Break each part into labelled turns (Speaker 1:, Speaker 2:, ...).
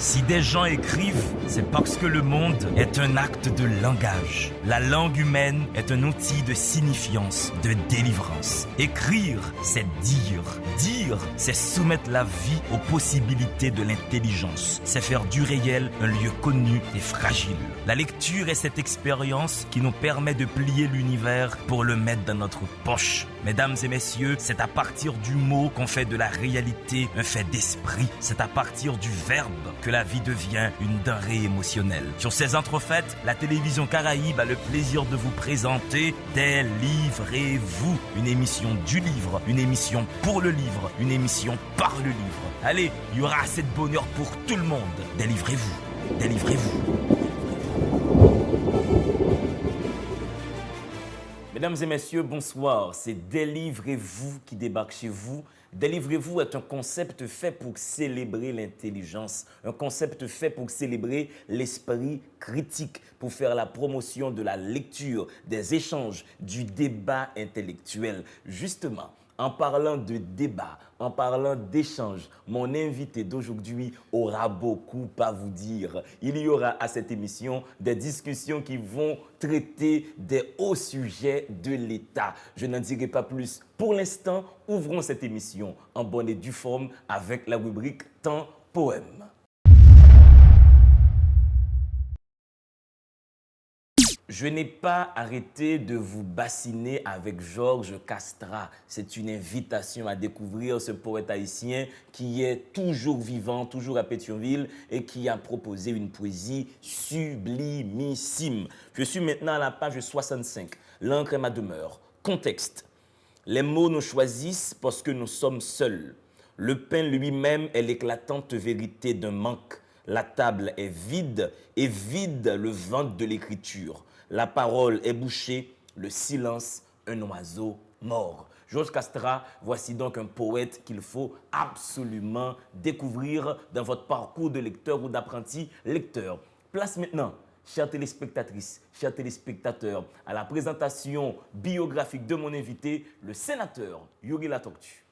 Speaker 1: Si des gens écrivent, c'est parce que le monde est un acte de langage. La langue humaine est un outil de signifiance, de délivrance. Écrire, c'est dire. Dire, c'est soumettre la vie aux possibilités de l'intelligence. C'est faire du réel un lieu connu et fragile. La lecture est cette expérience qui nous permet de plier l'univers pour le mettre dans notre poche. Mesdames et messieurs, c'est à partir du mot qu'on fait de la réalité un fait d'esprit. C'est à partir du verbe que la vie devient une denrée émotionnelle. Sur ces entrefaites, la télévision Caraïbe a le plaisir de vous présenter Délivrez-vous, une émission du livre, une émission pour le livre, une émission par le livre. Allez, il y aura assez de bonheur pour tout le monde. Délivrez-vous, délivrez-vous. Mesdames et messieurs, bonsoir. C'est Délivrez-vous qui débarque chez vous. Délivrez-vous est un concept fait pour célébrer l'intelligence, un concept fait pour célébrer l'esprit critique, pour faire la promotion de la lecture, des échanges, du débat intellectuel. Justement, en parlant de débat, en parlant d'échange, mon invité d'aujourd'hui aura beaucoup à vous dire. Il y aura à cette émission des discussions qui vont traiter des hauts sujets de l'État. Je n'en dirai pas plus. Pour l'instant, ouvrons cette émission en bonne et due forme avec la rubrique Temps Poème. Je n'ai pas arrêté de vous bassiner avec Georges Castrat. C'est une invitation à découvrir ce poète haïtien qui est toujours vivant, toujours à Pétionville et qui a proposé une poésie sublimissime. Je suis maintenant à la page 65. L'encre est ma demeure. Contexte. Les mots nous choisissent parce que nous sommes seuls. Le pain lui-même est l'éclatante vérité d'un manque. La table est vide et vide le ventre de l'écriture. La parole est bouchée, le silence, un oiseau mort. Georges Castrat, voici donc un poète qu'il faut absolument découvrir dans votre parcours de lecteur ou d'apprenti lecteur. Place maintenant, chères téléspectatrices, chers téléspectateurs, à la présentation biographique de mon invité, le sénateur Yuri Latortue.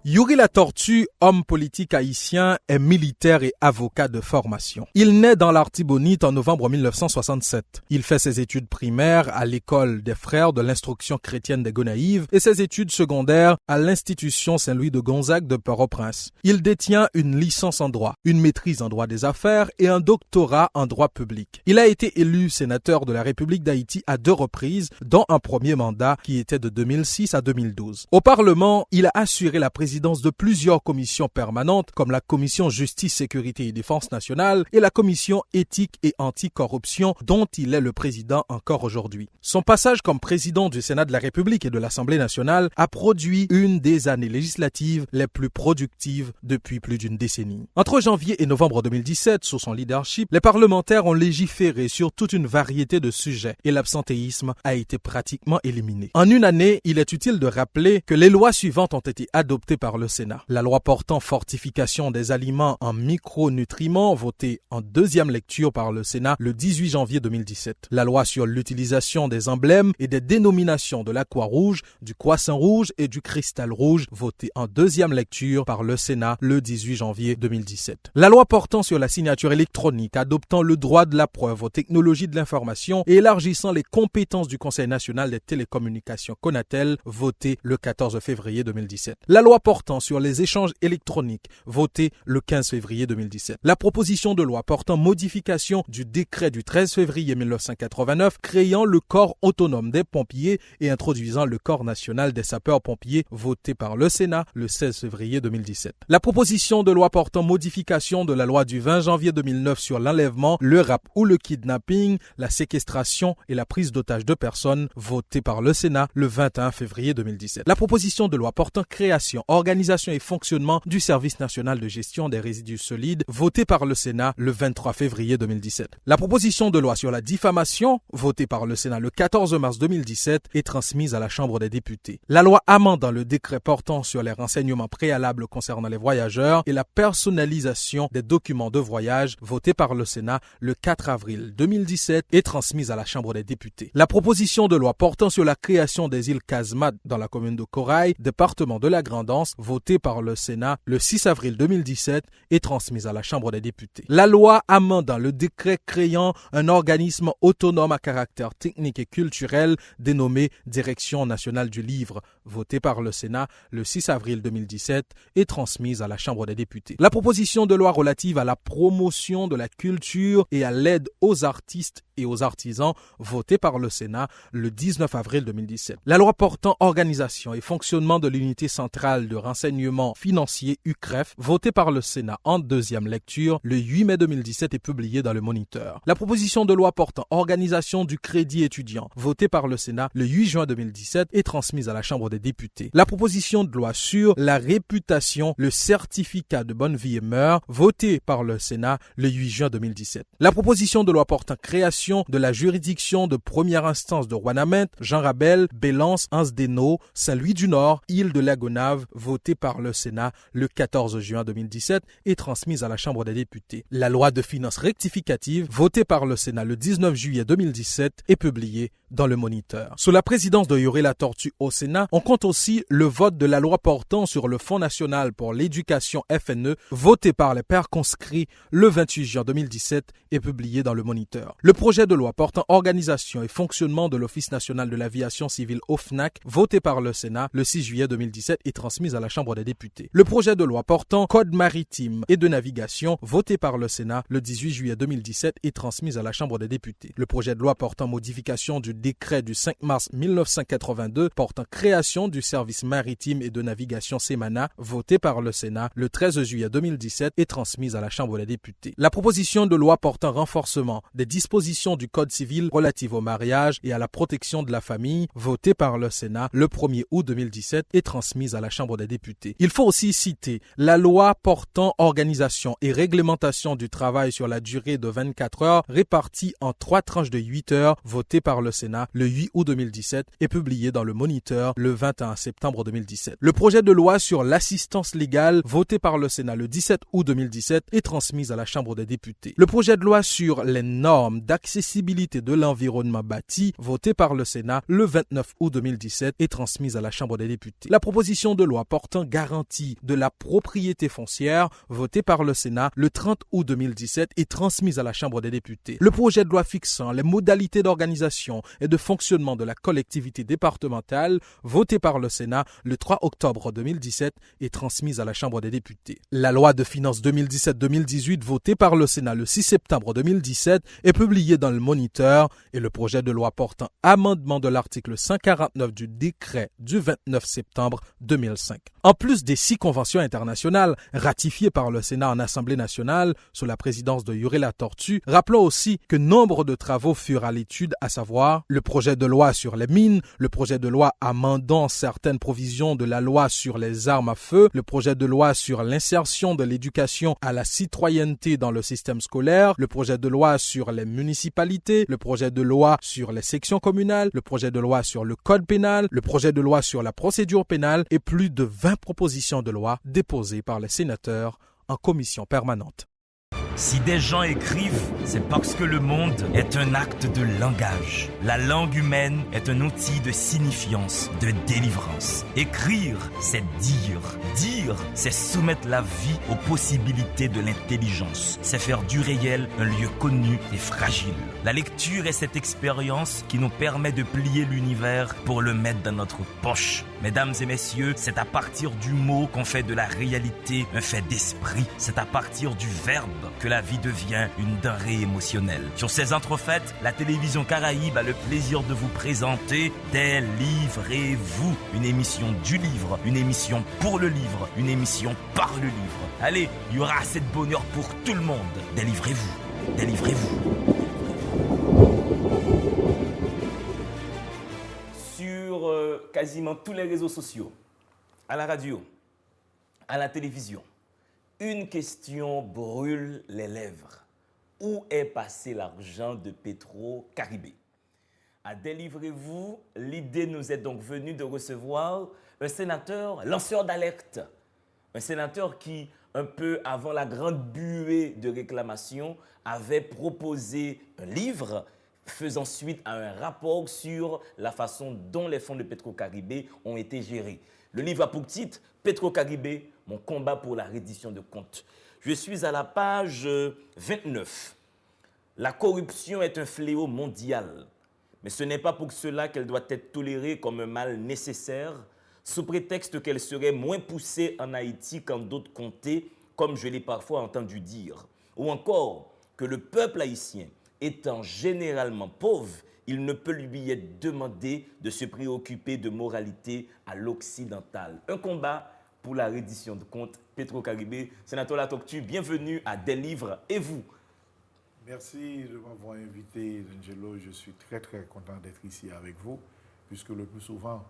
Speaker 2: Yuri Latortue, homme politique haïtien, est militaire et avocat de formation. Il naît dans l'Artibonite en novembre 1967. Il fait ses études primaires à l'école des frères de l'instruction chrétienne des Gonaïves et ses études secondaires à l'institution Saint-Louis de Gonzague de Port-au-Prince. Il détient une licence en droit, une maîtrise en droit des affaires et un doctorat en droit public. Il a été élu sénateur de la République d'Haïti à 2 reprises, dont un premier mandat qui était de 2006 à 2012. Au Parlement, il a assuré la présidence de plusieurs commissions permanentes comme la commission justice, sécurité et défense nationale et la commission éthique et anticorruption dont il est le président encore aujourd'hui. Son passage comme président du Sénat de la République et de l'Assemblée nationale a produit une des années législatives les plus productives depuis plus d'une décennie. Entre janvier et novembre 2017, sous son leadership, les parlementaires ont légiféré sur toute une variété de sujets et l'absentéisme a été pratiquement éliminé. En une année, il est utile de rappeler que les lois suivantes ont été adoptées par le Sénat. La loi portant fortification des aliments en micronutriments, votée en 2e lecture par le Sénat le 18 janvier 2017. La loi sur l'utilisation des emblèmes et des dénominations de la croix rouge, du croissant rouge et du cristal rouge, votée en 2e lecture par le Sénat le 18 janvier 2017. La loi portant sur la signature électronique, adoptant le droit de la preuve aux technologies de l'information et élargissant les compétences du Conseil national des télécommunications Conatel, votée le 14 février 2017. La loi portant sur les échanges électroniques, votée le 15 février 2017. La proposition de loi portant modification du décret du 13 février 1989 créant le corps autonome des pompiers et introduisant le corps national des sapeurs-pompiers, votée par le Sénat le 16 février 2017. La proposition de loi portant modification de la loi du 20 janvier 2009 sur l'enlèvement, le rapt ou le kidnapping, la séquestration et la prise d'otages de personnes, votée par le Sénat le 21 février 2017. La proposition de loi portant création, organisation et fonctionnement du Service national de gestion des résidus solides, votée par le Sénat le 23 février 2017. La proposition de loi sur la diffamation, votée par le Sénat le 14 mars 2017, est transmise à la Chambre des députés. La loi amendant le décret portant sur les renseignements préalables concernant les voyageurs et la personnalisation des documents de voyage, votée par le Sénat le 4 avril 2017, est transmise à la Chambre des députés. La proposition de loi portant sur la création des îles Casemate dans la commune de Corail, département de la Grand'Anse, d'ordonnance votée par le Sénat le 6 avril 2017 et transmise à la Chambre des députés. La loi amendant le décret créant un organisme autonome à caractère technique et culturel dénommé Direction nationale du livre, votée par le Sénat le 6 avril 2017 et transmise à la Chambre des députés. La proposition de loi relative à la promotion de la culture et à l'aide aux artistes et aux artisans, votée par le Sénat le 19 avril 2017. La loi portant organisation et fonctionnement de l'unité centrale de renseignement financier UCREF, votée par le Sénat en deuxième lecture le 8 mai 2017 et publiée dans le Moniteur. La proposition de loi portant organisation du crédit étudiant, votée par le Sénat le 8 juin 2017 et transmise à la Chambre des députés. La proposition de loi sur la réputation, le certificat de bonne vie et mœurs, votée par le Sénat le 8 juin 2017. La proposition de loi portant création de la juridiction de première instance de Ouanaminthe, Jean Rabel, Bélance, Anse-des-Naux, Saint-Louis-du-Nord, île de la Gonâve, votée par le Sénat le 14 juin 2017 et transmise à la Chambre des députés. La loi de finances rectificative, votée par le Sénat le 19 juillet 2017 et publiée dans le Moniteur. Sous la présidence de Yuri Latortue au Sénat, on compte aussi le vote de la loi portant sur le Fonds national pour l'éducation FNE, voté par les pairs conscrits le 28 juin 2017 et publié dans le Moniteur. Le projet de loi portant organisation et fonctionnement de l'Office national de l'aviation civile OFNAC, voté par le Sénat le 6 juillet 2017 et transmis à la Chambre des députés. Le projet de loi portant code maritime et de navigation, voté par le Sénat le 18 juillet 2017 et transmis à la Chambre des députés. Le projet de loi portant modification du décret du 5 mars 1982 portant création du service maritime et de navigation SEMANA, voté par le Sénat le 13 juillet 2017 et transmise à la Chambre des députés. La proposition de loi portant renforcement des dispositions du Code civil relative au mariage et à la protection de la famille, votée par le Sénat le 1er août 2017 et transmise à la Chambre des députés. Il faut aussi citer la loi portant organisation et réglementation du travail sur la durée de 24 heures répartie en 3 tranches de 8 heures, votée par le Sénat le 8 août 2017 et publiée dans le Moniteur le 21 septembre 2017. Le projet de loi sur l'assistance légale, voté par le Sénat le 17 août 2017 et transmise à la Chambre des députés. Le projet de loi sur les normes d'accessibilité de l'environnement bâti, voté par le Sénat le 29 août 2017 et transmise à la Chambre des députés. La proposition de loi portant garantie de la propriété foncière, votée par le Sénat le 30 août 2017 et transmise à la Chambre des députés. Le projet de loi fixant les modalités d'organisation et de fonctionnement de la collectivité départementale, voté par le Sénat le 3 octobre 2017 et transmise à la Chambre des députés. La loi de finances 2017-2018, votée par le Sénat le 6 septembre 2017 et publiée dans le Moniteur, et le projet de loi portant amendement de l'article 149 du décret du 29 septembre 2005. En plus des 6 conventions internationales ratifiées par le Sénat en Assemblée nationale sous la présidence de Yuri Latortue, rappelons aussi que nombre de travaux furent à l'étude, à savoir le projet de loi sur les mines, le projet de loi amendant certaines provisions de la loi sur les armes à feu, le projet de loi sur l'insertion de l'éducation à la citoyenneté dans le système scolaire, le projet de loi sur les municipalités, le projet de loi sur les sections communales, le projet de loi sur le code pénal, le projet de loi sur la procédure pénale et plus de 20 propositions de loi déposées par les sénateurs en commission permanente.
Speaker 1: Si des gens écrivent, c'est parce que le monde est un acte de langage. La langue humaine est un outil de signifiance, de délivrance. Écrire, c'est dire. Dire, c'est soumettre la vie aux possibilités de l'intelligence. C'est faire du réel un lieu connu et fragile. La lecture est cette expérience qui nous permet de plier l'univers pour le mettre dans notre poche. Mesdames et messieurs, c'est à partir du mot qu'on fait de la réalité un fait d'esprit. C'est à partir du verbe que la vie devient une denrée émotionnelle. Sur ces entrefaites, la télévision Caraïbe a le plaisir de vous présenter Délivrez-vous, une émission du livre, une émission pour le livre, une émission par le livre. Allez, il y aura assez de bonheur pour tout le monde. Délivrez-vous, délivrez-vous. Sur quasiment tous les réseaux sociaux, à la radio, à la télévision, une question brûle les lèvres. Où est passé l'argent de Petro-Caribé? À Délivrez-vous, l'idée nous est donc venue de recevoir un sénateur lanceur d'alerte. Un sénateur qui, un peu avant la grande buée de réclamation, avait proposé un livre faisant suite à un rapport sur la façon dont les fonds de Petro-Caribé ont été gérés. Le livre a pour titre « Petro-Caribé, mon combat pour la reddition de comptes ». Je suis à la page 29. La corruption est un fléau mondial, mais ce n'est pas pour cela qu'elle doit être tolérée comme un mal nécessaire, sous prétexte qu'elle serait moins poussée en Haïti qu'en d'autres comtés, comme je l'ai parfois entendu dire. Ou encore que le peuple haïtien, étant généralement pauvre, il ne peut lui être demandé de se préoccuper de moralité à l'occidental. Un combat pour la reddition de comptes. Petro-Caribé, sénateur Latoctu, bienvenue à Des Livres et vous.
Speaker 3: Merci de m'avoir invité, Angelo. Je suis très content d'être ici avec vous, puisque le plus souvent,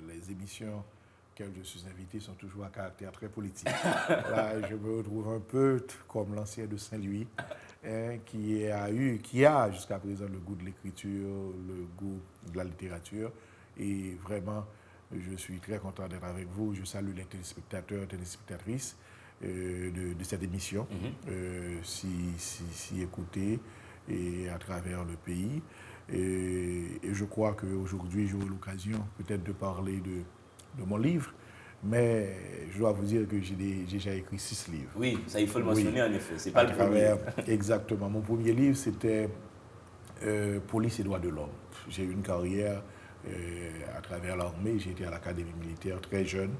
Speaker 3: les émissions auxquelles je suis invité sont toujours à caractère très politique. Là, je me retrouve un peu comme l'ancien de Saint-Louis, qui a jusqu'à présent le goût de l'écriture, le goût de la littérature. Et vraiment, je suis très content d'être avec vous. Je salue les téléspectateurs, téléspectatrices de cette émission, si écoutés et à travers le pays. Et je crois qu'aujourd'hui, j'aurai l'occasion peut-être de parler de mon livre, mais je dois vous dire que j'ai déjà écrit 6 livres.
Speaker 1: Oui, ça il faut le mentionner en effet, c'est pas le
Speaker 3: premier.
Speaker 1: premier.
Speaker 3: Exactement. Mon premier livre, c'était Police et droits de l'homme. J'ai eu une carrière à travers l'armée. J'ai été à l'Académie militaire très jeune,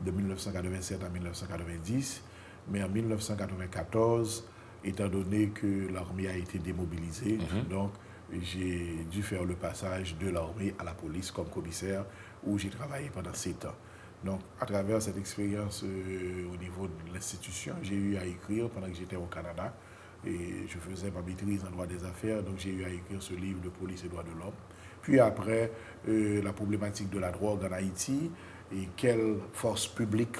Speaker 3: de 1987 à 1990. Mais en 1994, étant donné que l'armée a été démobilisée, donc j'ai dû faire le passage de l'armée à la police comme commissaire, où j'ai travaillé pendant 7 ans. Donc, à travers cette expérience au niveau de l'institution, j'ai eu à écrire pendant que j'étais au Canada. Et je faisais ma maîtrise en droit des affaires, donc j'ai eu à écrire ce livre de Police et droits de l'homme. Puis après, la problématique de la drogue en Haïti et quelle force publique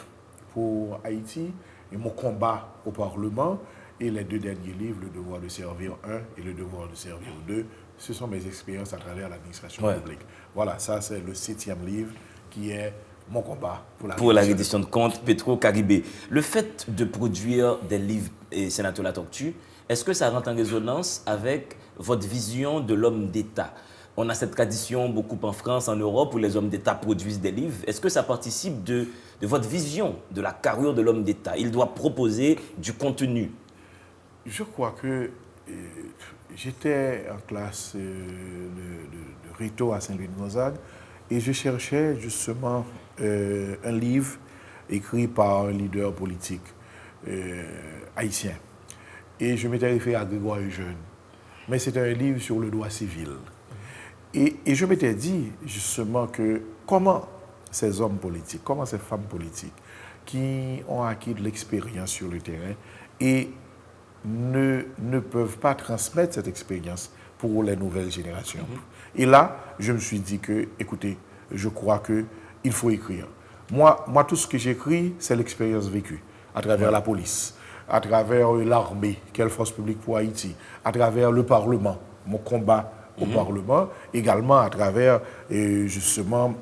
Speaker 3: pour Haïti et mon combat au Parlement. Et les 2 derniers livres, Le devoir de servir 1 et Le devoir de servir 2, ce sont mes expériences à travers l'administration publique. Voilà, ça c'est le 7e livre qui est mon combat
Speaker 1: pour la reddition de comptes, Petro-Caribé. Le fait de produire des livres, et sénateur Latoctu, est-ce que ça rentre en résonance avec votre vision de l'homme d'État? On a cette tradition beaucoup en France, en Europe, où les hommes d'État produisent des livres. Est-ce que ça participe de votre vision de la carrure de l'homme d'État? Il doit proposer du contenu.
Speaker 3: Je crois que j'étais en classe de Rito à Saint-Louis-de-Gonzague et je cherchais justement un livre écrit par un leader politique haïtien. Et je m'étais référé à Grégoire Eugène. Mais c'était un livre sur le droit civil. Et je m'étais dit justement que comment ces hommes politiques, comment ces femmes politiques qui ont acquis de l'expérience sur le terrain et ne peuvent pas transmettre cette expérience pour les nouvelles générations. Et là, je me suis dit que, écoutez, je crois qu'il faut écrire. Moi, tout ce que j'écris, c'est l'expérience vécue à travers la police, à travers l'armée, quelle force publique pour Haïti, à travers le Parlement, mon combat au Parlement, également à travers justement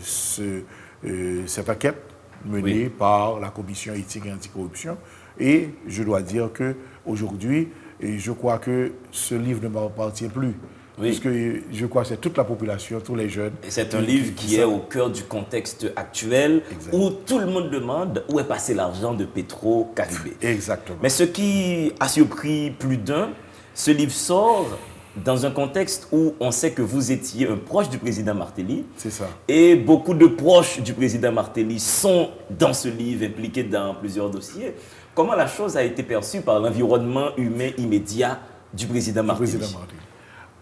Speaker 3: cette enquête menée par la Commission éthique et anticorruption. Et je dois dire qu'aujourd'hui, je crois que ce livre ne m'appartient plus. Puisque je crois que c'est toute la population, tous les jeunes.
Speaker 1: Et c'est un livre qui est au cœur du contexte actuel, où tout le monde demande où est passé l'argent de Petro-Caribé.
Speaker 3: Exactement.
Speaker 1: Mais ce qui a surpris plus d'un, ce livre sort dans un contexte où on sait que vous étiez un proche du président Martelly.
Speaker 3: C'est ça.
Speaker 1: Et beaucoup de proches du président Martelly sont dans ce livre, impliqués dans plusieurs dossiers. Comment la chose a été perçue par l'environnement humain immédiat du président Martelly?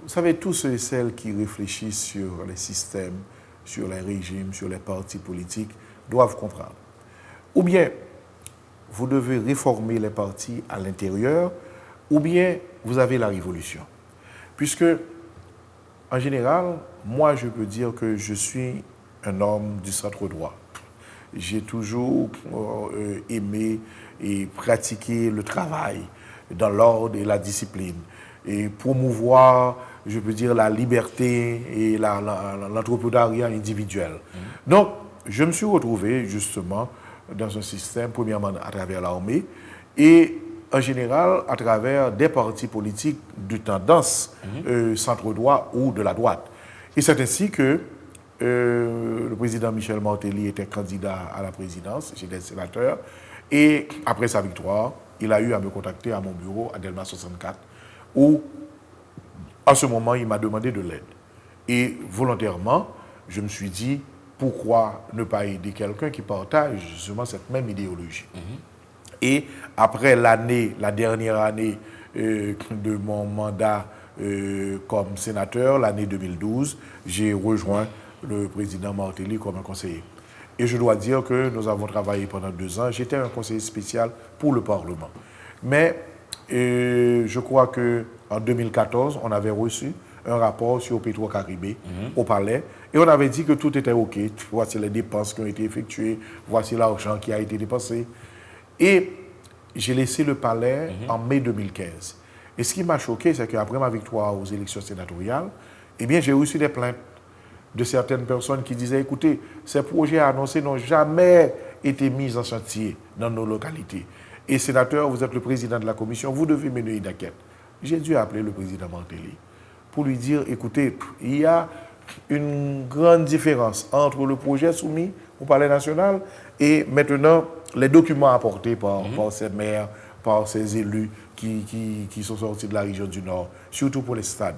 Speaker 3: Vous savez, tous ceux et celles qui réfléchissent sur les systèmes, sur les régimes, sur les partis politiques, doivent comprendre. Ou bien, vous devez réformer les partis à l'intérieur, ou bien vous avez la révolution. Puisque, en général, moi, je peux dire que je suis un homme du centre droit. J'ai toujours aimé et pratiqué le travail dans l'ordre et la discipline. Et promouvoir, je peux dire, la liberté et l'entrepreneuriat individuel. Donc, je me suis retrouvé justement dans un système, premièrement à travers l'armée, et en général à travers des partis politiques de tendance centre-droit ou de la droite. Et c'est ainsi que le président Michel Martelly était candidat à la présidence, j'étais sénateur, et après sa victoire, il a eu à me contacter à mon bureau à Delma 64, où, à ce moment, il m'a demandé de l'aide. Et volontairement, je me suis dit, pourquoi ne pas aider quelqu'un qui partage justement cette même idéologie? Et après la dernière année de mon mandat comme sénateur, l'année 2012, j'ai rejoint le président Martelly comme un conseiller. Et je dois dire que nous avons travaillé pendant 2 ans. J'étais un conseiller spécial pour le Parlement. Mais je crois qu'en 2014, on avait reçu un rapport sur Petro-Caribé au palais et on avait dit que tout était OK. Voici les dépenses qui ont été effectuées, voici l'argent qui a été dépensé. Et j'ai laissé le palais en mai 2015. Et ce qui m'a choqué, c'est qu'après ma victoire aux élections sénatoriales, eh bien, j'ai reçu des plaintes de certaines personnes qui disaient, écoutez, ces projets annoncés n'ont jamais été mis en chantier dans nos localités. Et sénateur, vous êtes le président de la commission, vous devez mener une enquête. J'ai dû appeler le président Martelly pour lui dire, écoutez, il y a une grande différence entre le projet soumis au Palais national et maintenant les documents apportés par ces maires, par ces élus qui sont sortis de la région du Nord, surtout pour les stades.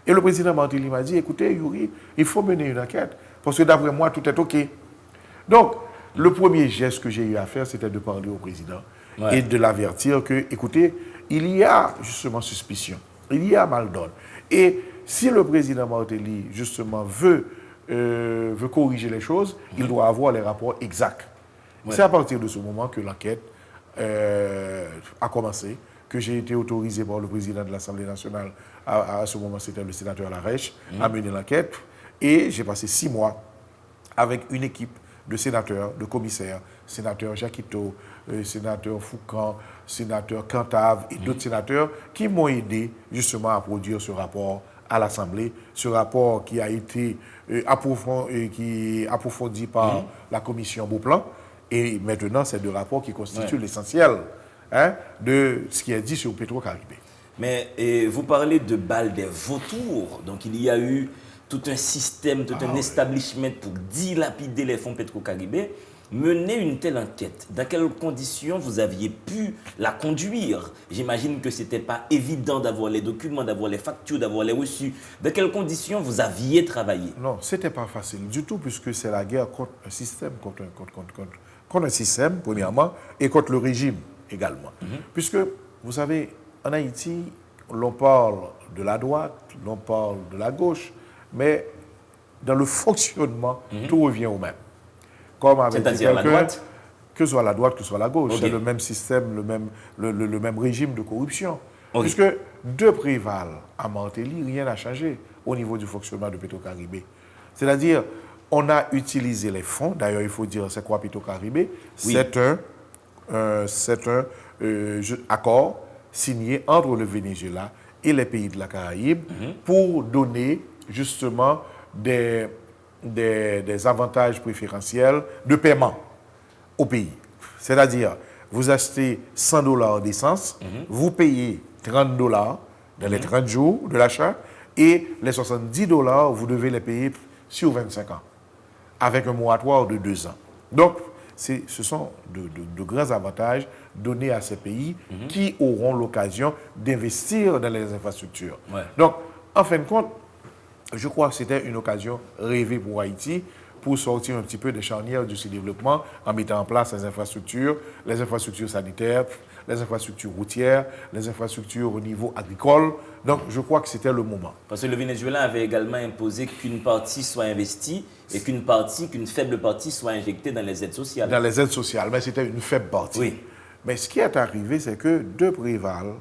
Speaker 3: Et le président Martelly m'a dit, écoutez, Yuri, il faut mener une enquête, parce que d'après moi, tout est OK. Donc, le premier geste que j'ai eu à faire, c'était de parler au président et de l'avertir que, écoutez, il y a justement suspicion, il y a mal donne. Et si le président Martelly, justement, veut corriger les choses, il doit avoir les rapports exacts. C'est à partir de ce moment que l'enquête a commencé, que j'ai été autorisé par le président de l'Assemblée nationale, à ce moment c'était le sénateur Larèche, à mener l'enquête. Et j'ai passé 6 mois avec une équipe de sénateurs, de commissaires, sénateur Jacquito, sénateur Foucan, sénateur Cantave et d'autres sénateurs qui m'ont aidé justement à produire ce rapport à l'Assemblée, ce rapport qui a été approfondi par la commission Beauplan. Et maintenant, c'est 2 rapports qui constituent l'essentiel de ce qui est dit sur Petro-Caribé.
Speaker 1: Mais vous parlez de balles des vautours. Donc, il y a eu tout un système, tout un establishment pour dilapider les fonds Petro-Caribé. Mener une telle enquête, dans quelles conditions vous aviez pu la conduire? J'imagine que ce n'était pas évident d'avoir les documents, d'avoir les factures, d'avoir les reçus. Dans quelles conditions vous aviez travaillé?
Speaker 3: Non, ce n'était pas facile du tout, puisque c'est la guerre contre un système, contre un système, premièrement, et contre le régime également. Puisque, vous savez, en Haïti, l'on parle de la droite, l'on parle de la gauche, mais dans le fonctionnement, tout revient au même. Comme avec quelqu'un, que ce soit la droite, que ce soit la gauche, c'est le même système, le même régime de corruption. Puisque de Préval à Martelly, rien n'a changé au niveau du fonctionnement de Petro-Caribé. C'est-à-dire, on a utilisé les fonds, d'ailleurs il faut dire c'est quoi Petro-Caribé, c'est un accord signé entre le Venezuela et les pays de la Caraïbe pour donner justement des avantages préférentiels de paiement au pays. C'est-à-dire, vous achetez $100 d'essence, vous payez $30 dans les 30 jours de l'achat, et les $70, vous devez les payer sur 25 ans, avec un moratoire de 2 ans. Donc, ce sont de grands avantages donnés à ces pays qui auront l'occasion d'investir dans les infrastructures. Donc, en fin de compte, je crois que c'était une occasion rêvée pour Haïti pour sortir un petit peu des charnières du sous-développement en mettant en place les infrastructures sanitaires, les infrastructures routières, les infrastructures au niveau agricole. Donc, je crois que c'était le moment.
Speaker 1: Parce que le Venezuela avait également imposé qu'une partie soit investie et qu'une faible partie soit injectée dans les aides sociales.
Speaker 3: Dans les aides sociales, mais c'était une faible partie.
Speaker 1: Oui.
Speaker 3: Mais ce qui est arrivé, c'est que de Préval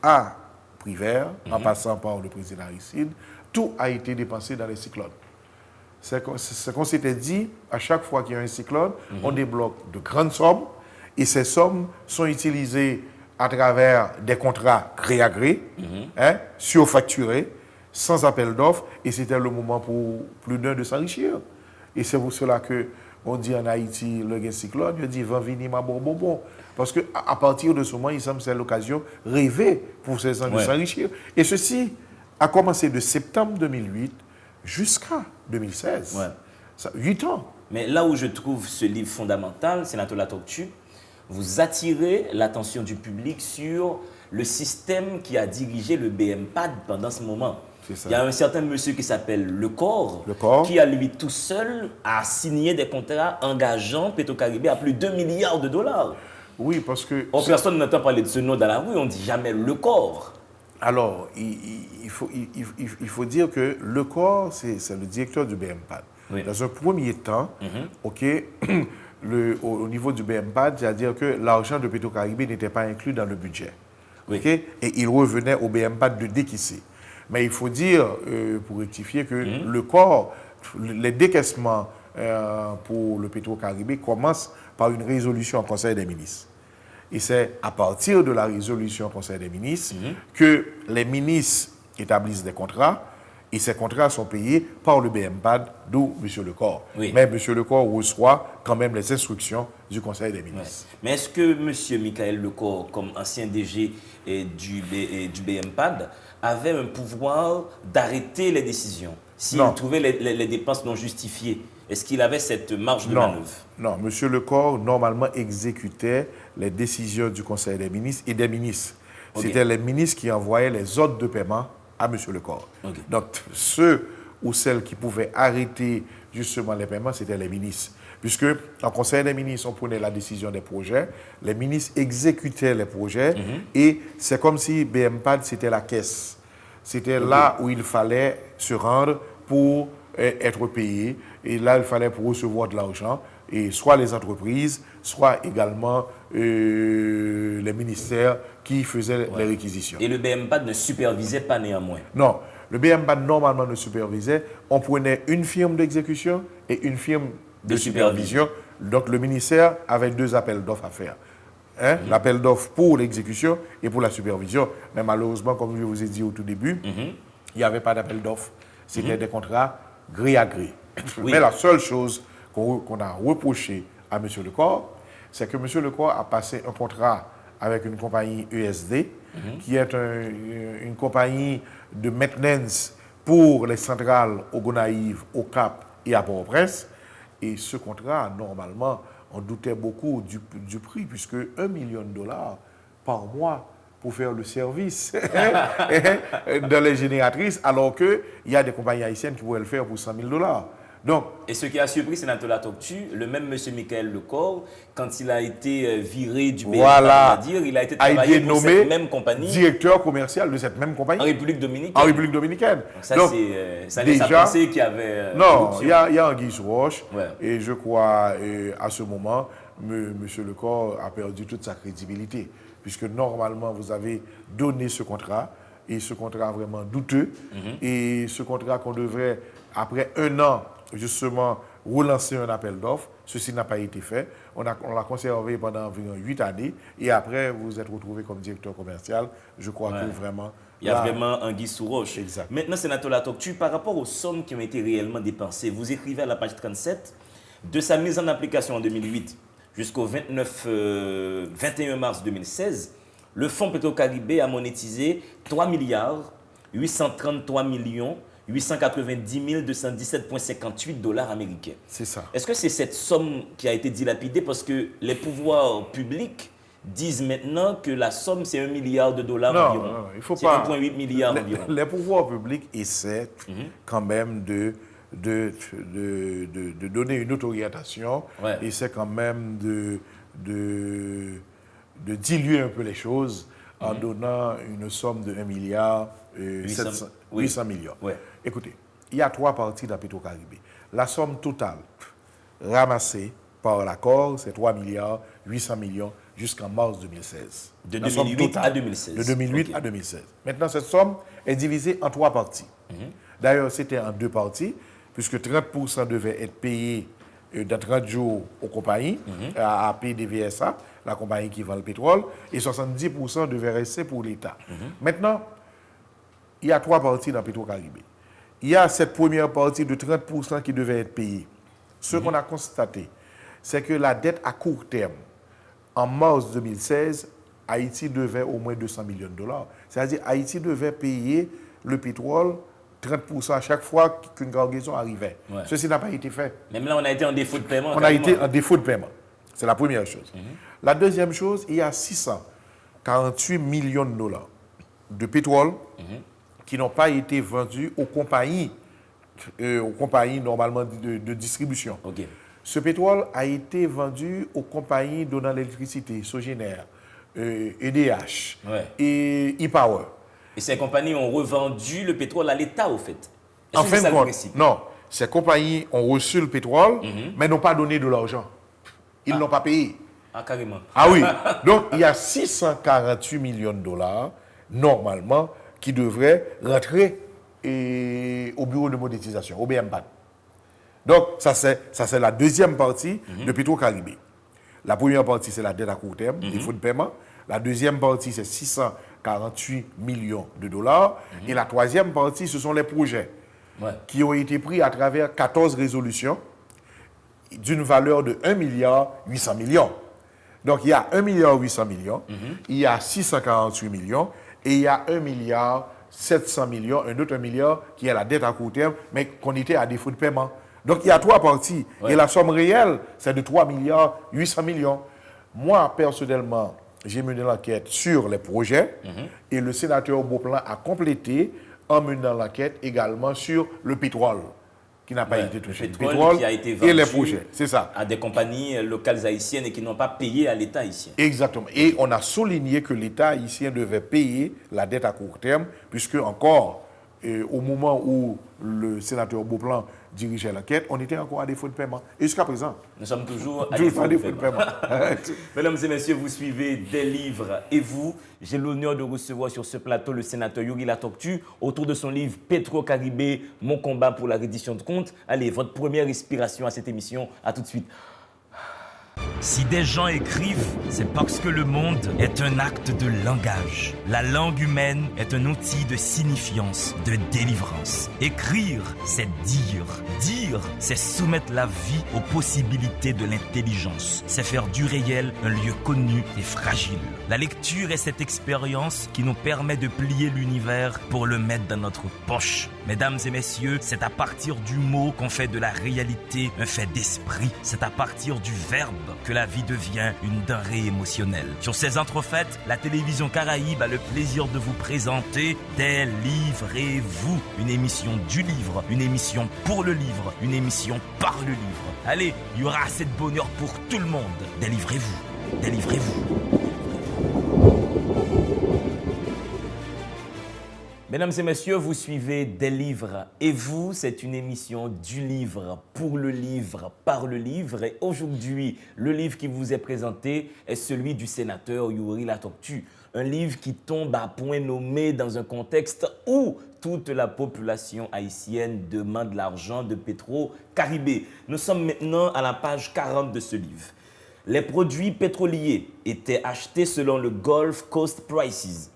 Speaker 3: à Privert, en passant par le président Aristide, tout a été dépensé dans les cyclones. C'est qu'on s'était dit, à chaque fois qu'il y a un cyclone, on débloque de grandes sommes, et ces sommes sont utilisées à travers des contrats gré à gré, surfacturés, sans appel d'offres, et c'était le moment pour plus d'un de s'enrichir. Et c'est pour cela qu'on dit en Haïti, le cyclone, on dit « va venir ma bonbon ». Parce qu'à partir de ce moment, il semble que c'est l'occasion rêvée pour ces gens de s'enrichir. Et ceci a commencé de septembre 2008 jusqu'à 2016.
Speaker 1: Ouais.
Speaker 3: Ça, 8 ans.
Speaker 1: Mais là où je trouve ce livre fondamental, Sénateur Latoktu, vous attirez l'attention du public sur le système qui a dirigé le BMPAD pendant ce moment.
Speaker 3: C'est ça.
Speaker 1: Il y a un certain monsieur qui s'appelle Lecor, qui à lui tout seul a signé des contrats engageant Petro-Caribé à plus de 2 milliards de dollars.
Speaker 3: Oui, parce que...
Speaker 1: Personne n'entend parler de ce nom dans la rue, on ne dit jamais Lecor.
Speaker 3: Alors, il faut dire que Lecor, c'est le directeur du BMPAD. Oui. Dans un premier temps, OK, au niveau du BMPAD, c'est-à-dire que l'argent de Petro-Caribé n'était pas inclus dans le budget. Oui. OK? Et il revenait au BMPAD de décaisser. Mais il faut dire, pour rectifier, que le corps, les décaissements pour le Petro-Caribé commencent par une résolution en Conseil des ministres. Et c'est à partir de la résolution en Conseil des ministres que les ministres établissent des contrats et ces contrats sont payés par le BMPAD, d'où M. Lecor. Oui. Mais M. Lecor reçoit quand même les instructions du Conseil des ministres.
Speaker 1: Ouais. Mais est-ce que M. Michael Lecor, comme ancien DG du BMPAD, avait un pouvoir d'arrêter les décisions s'il trouvait les dépenses non justifiées? Est-ce qu'il avait cette marge de manœuvre?
Speaker 3: Non, M. Lecor, normalement, exécutait les décisions du Conseil des ministres et des ministres. Okay. C'était les ministres qui envoyaient les ordres de paiement à M. Lecor. Okay. Donc, ceux ou celles qui pouvaient arrêter justement les paiements, c'était les ministres. Puisque, en Conseil des ministres, on prenait la décision des projets, les ministres exécutaient les projets, et c'est comme si BMPAD, c'était la caisse. C'était là où il fallait se rendre pour être payé, et là, il fallait pour recevoir de l'argent, et soit les entreprises, soit également les ministères qui faisaient les réquisitions.
Speaker 1: Et le BMPAD ne supervisait pas néanmoins?
Speaker 3: Non, le BMPAD normalement ne supervisait. On prenait une firme d'exécution et une firme de supervision. Donc le ministère avait 2 appels d'offres à faire. L'appel d'offres pour l'exécution et pour la supervision. Mais malheureusement, comme je vous ai dit au tout début, il n'y avait pas d'appel d'offres. C'était des contrats gré à gré. Oui. Mais la seule chose qu'on a reproché à M. Lecor, c'est que M. Lecor a passé un contrat avec une compagnie ESD, qui est une compagnie de maintenance pour les centrales au Gonaïves, au Cap et à Port-au-Prince. Et ce contrat, normalement, on doutait beaucoup du prix, puisque $1 million par mois pour faire le service dans les génératrices, alors qu'il y a des compagnies haïtiennes qui pourraient le faire pour $100 000. Donc,
Speaker 1: et ce qui a surpris Sénateur Latoktu, le même M. Michael Lecor, quand il a été viré du BMPAD,
Speaker 3: voilà,
Speaker 1: il a été travaillé pour cette même compagnie.
Speaker 3: Directeur commercial de cette même compagnie.
Speaker 1: En République dominicaine.
Speaker 3: En République dominicaine.
Speaker 1: Donc, ça laisse à penser qu'il y avait...
Speaker 3: non, il y a Anguille sous roche. Ouais. Et je crois, à ce moment, M. Lecor a perdu toute sa crédibilité. Puisque normalement, vous avez donné ce contrat, et ce contrat vraiment douteux, et ce contrat qu'on devrait, après 1 an, justement, relancer un appel d'offres. Ceci n'a pas été fait. On l'a conservé pendant environ 8 années. Et après, vous vous êtes retrouvé comme directeur commercial. Je crois que vraiment...
Speaker 1: Il y a vraiment anguille sous roche.
Speaker 3: Exact.
Speaker 1: Maintenant, Sénateur Latoktu, par rapport aux sommes qui ont été réellement dépensées, vous écrivez à la page 37, de sa mise en application en 2008 jusqu'au 21 mars 2016, le Fonds Petro-Caribé a monétisé 3 milliards 833 millions 890 217,58 $ américains.
Speaker 3: C'est ça.
Speaker 1: Est-ce que c'est cette somme qui a été dilapidée parce que les pouvoirs publics disent maintenant que la somme c'est $1 milliard environ?
Speaker 3: Non, il faut pas.
Speaker 1: C'est 1,8 milliard environ.
Speaker 3: Les pouvoirs publics essaient quand même de donner une autre orientation, essaient quand même de diluer un peu les choses en donnant une somme de 1 milliard 800 millions.
Speaker 1: Ouais.
Speaker 3: Écoutez, il y a 3 parties dans Petro-Caribé. La somme totale ramassée par l'accord, c'est 3 milliards 800 millions jusqu'en mars 2016.
Speaker 1: De 2008 à 2016.
Speaker 3: De 2008 à 2016. Maintenant, cette somme est divisée en 3 parties. D'ailleurs, c'était en 2 parties, puisque 30% devaient être payés dans 30 jours aux compagnies, à PDVSA, la compagnie qui vend le pétrole, et 70% devaient rester pour l'État. Maintenant, il y a 3 parties dans Petro-Caribé. Il y a cette première partie de 30% qui devait être payée. Ce qu'on a constaté, c'est que la dette à court terme, en mars 2016, Haïti devait au moins $200 millions. C'est-à-dire Haïti devait payer le pétrole 30% à chaque fois qu'une cargaison arrivait.
Speaker 1: Ouais.
Speaker 3: Ceci n'a pas été fait.
Speaker 1: Même là, on a été en défaut de paiement.
Speaker 3: On a été en défaut de paiement. C'est la première chose. La deuxième chose, il y a 648 millions de dollars de pétrole qui n'ont pas été vendus aux compagnies normalement de distribution.
Speaker 1: OK.
Speaker 3: Ce pétrole a été vendu aux compagnies donnant l'électricité, Sogénère, EDH et e-Power.
Speaker 1: Et ces compagnies ont revendu le pétrole à l'État, au fait.
Speaker 3: En fin de compte, non. Ces compagnies ont reçu le pétrole, mais n'ont pas donné de l'argent. Ils n'ont pas payé.
Speaker 1: Ah, carrément.
Speaker 3: Ah oui. Donc, il y a 648 millions de dollars, normalement, qui devraient rentrer au bureau de monétisation, au BMPAD. Donc, ça c'est la deuxième partie de Petro-Caribé. La première partie, c'est la dette à court terme, défaut de paiement. La deuxième partie, c'est 648 millions de dollars. Et la troisième partie, ce sont les projets qui ont été pris à travers 14 résolutions d'une valeur de 1 milliard 800 millions. Donc, il y a 1 milliard 800 millions, il y a 648 millions et il y a 1 milliard 700 millions, un autre 1 milliard qui est la dette à court terme, mais qu'on était à défaut de paiement. Donc, il y a trois parties. Et la somme réelle, c'est de 3 milliards 800 millions. Moi, personnellement, j'ai mené l'enquête sur les projets et le sénateur Beauplan a complété en menant l'enquête également sur le pétrole qui n'a pas été touché.
Speaker 1: Le pétrole qui a été vendu
Speaker 3: et les projets, c'est ça.
Speaker 1: À des compagnies locales haïtiennes et qui n'ont pas payé à l'État haïtien.
Speaker 3: Exactement. Et on a souligné que l'État haïtien devait payer la dette à court terme, puisque encore, au moment où le sénateur Beauplan dirigeait l'enquête, on était encore à défaut de paiement. Et jusqu'à présent,
Speaker 1: nous sommes toujours à défaut de paiement. Mesdames et messieurs, vous suivez Des livres et vous. J'ai l'honneur de recevoir sur ce plateau le sénateur Yuri Latortue autour de son livre Petro-Caribé, mon combat pour la reddition de comptes. Allez, votre première inspiration à cette émission. À tout de suite.
Speaker 4: Si des gens écrivent, c'est parce que le monde est un acte de langage. La langue humaine est un outil de signifiance, de délivrance. Écrire, c'est dire. Dire, c'est soumettre la vie aux possibilités de l'intelligence. C'est faire du réel un lieu connu et fragile. La lecture est cette expérience qui nous permet de plier l'univers pour le mettre dans notre poche. Mesdames et messieurs, c'est à partir du mot qu'on fait de la réalité un fait d'esprit. C'est à partir du verbe que la vie devient une denrée émotionnelle. Sur ces entrefaites, la télévision Caraïbe a le plaisir de vous présenter Des livres et vous, une émission du livre, une émission pour le livre, une émission par le livre. Allez, il y aura assez de bonheur pour tout le monde. Délivrez-vous, délivrez-vous.
Speaker 1: Mesdames et messieurs, vous suivez Des livres et vous, c'est une émission du livre, pour le livre, par le livre. Et aujourd'hui, le livre qui vous est présenté est celui du sénateur Yuri Latortue. Un livre qui tombe à point nommé dans un contexte où toute la population haïtienne demande l'argent de Petro-Caribé. Nous sommes maintenant à la page 40 de ce livre. Les produits pétroliers étaient achetés selon le Gulf Coast Prices.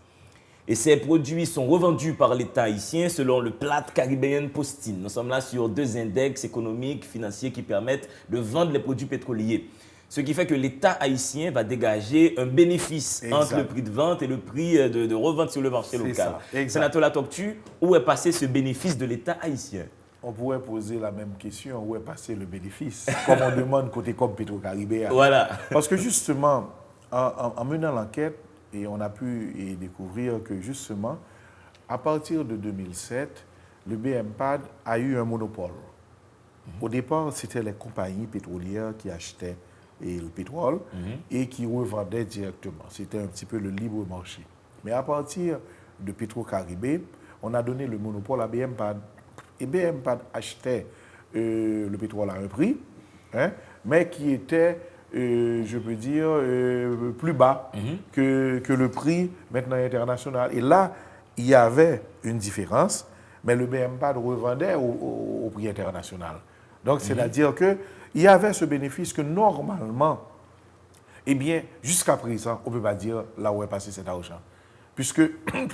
Speaker 1: Et ces produits sont revendus par l'État haïtien selon le Platts Caribbean Posting. Nous sommes là sur deux index économiques, financiers qui permettent de vendre les produits pétroliers. Ce qui fait que l'État haïtien va dégager un bénéfice entre le prix de vente et le prix de revente sur le marché local. Sénateur Latortue, où est passé ce bénéfice de l'État haïtien?
Speaker 3: On pourrait poser la même question, où est passé le bénéfice? Comme on demande côté comme Petro-Caribé.
Speaker 1: Voilà.
Speaker 3: Parce que justement, en menant l'enquête, et on a pu découvrir que justement, à partir de 2007, le BMPAD a eu un monopole. Au départ, c'était les compagnies pétrolières qui achetaient le pétrole et qui revendaient directement. C'était un petit peu le libre marché. Mais à partir de Petro-Caribé, on a donné le monopole à BMPAD. Et BMPAD achetait le pétrole à un prix, mais qui était je peux dire, plus bas que le prix maintenant international. Et là, il y avait une différence, mais le BMPAD revendait au prix international. Donc, c'est-à-dire qu'il y avait ce bénéfice que normalement, eh bien, jusqu'à présent, on ne peut pas dire là où est passé cet argent. Puisque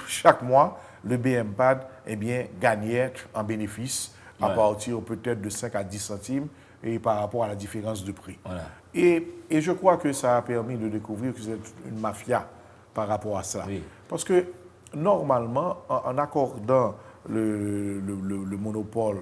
Speaker 3: chaque mois, le BMPAD eh bien, gagnait en bénéfice à partir peut-être de 5 à 10 centimes et par rapport à la différence de prix. Voilà. Et je crois que ça a permis de découvrir que c'est une mafia par rapport à ça. Oui. Parce que normalement, en accordant le monopole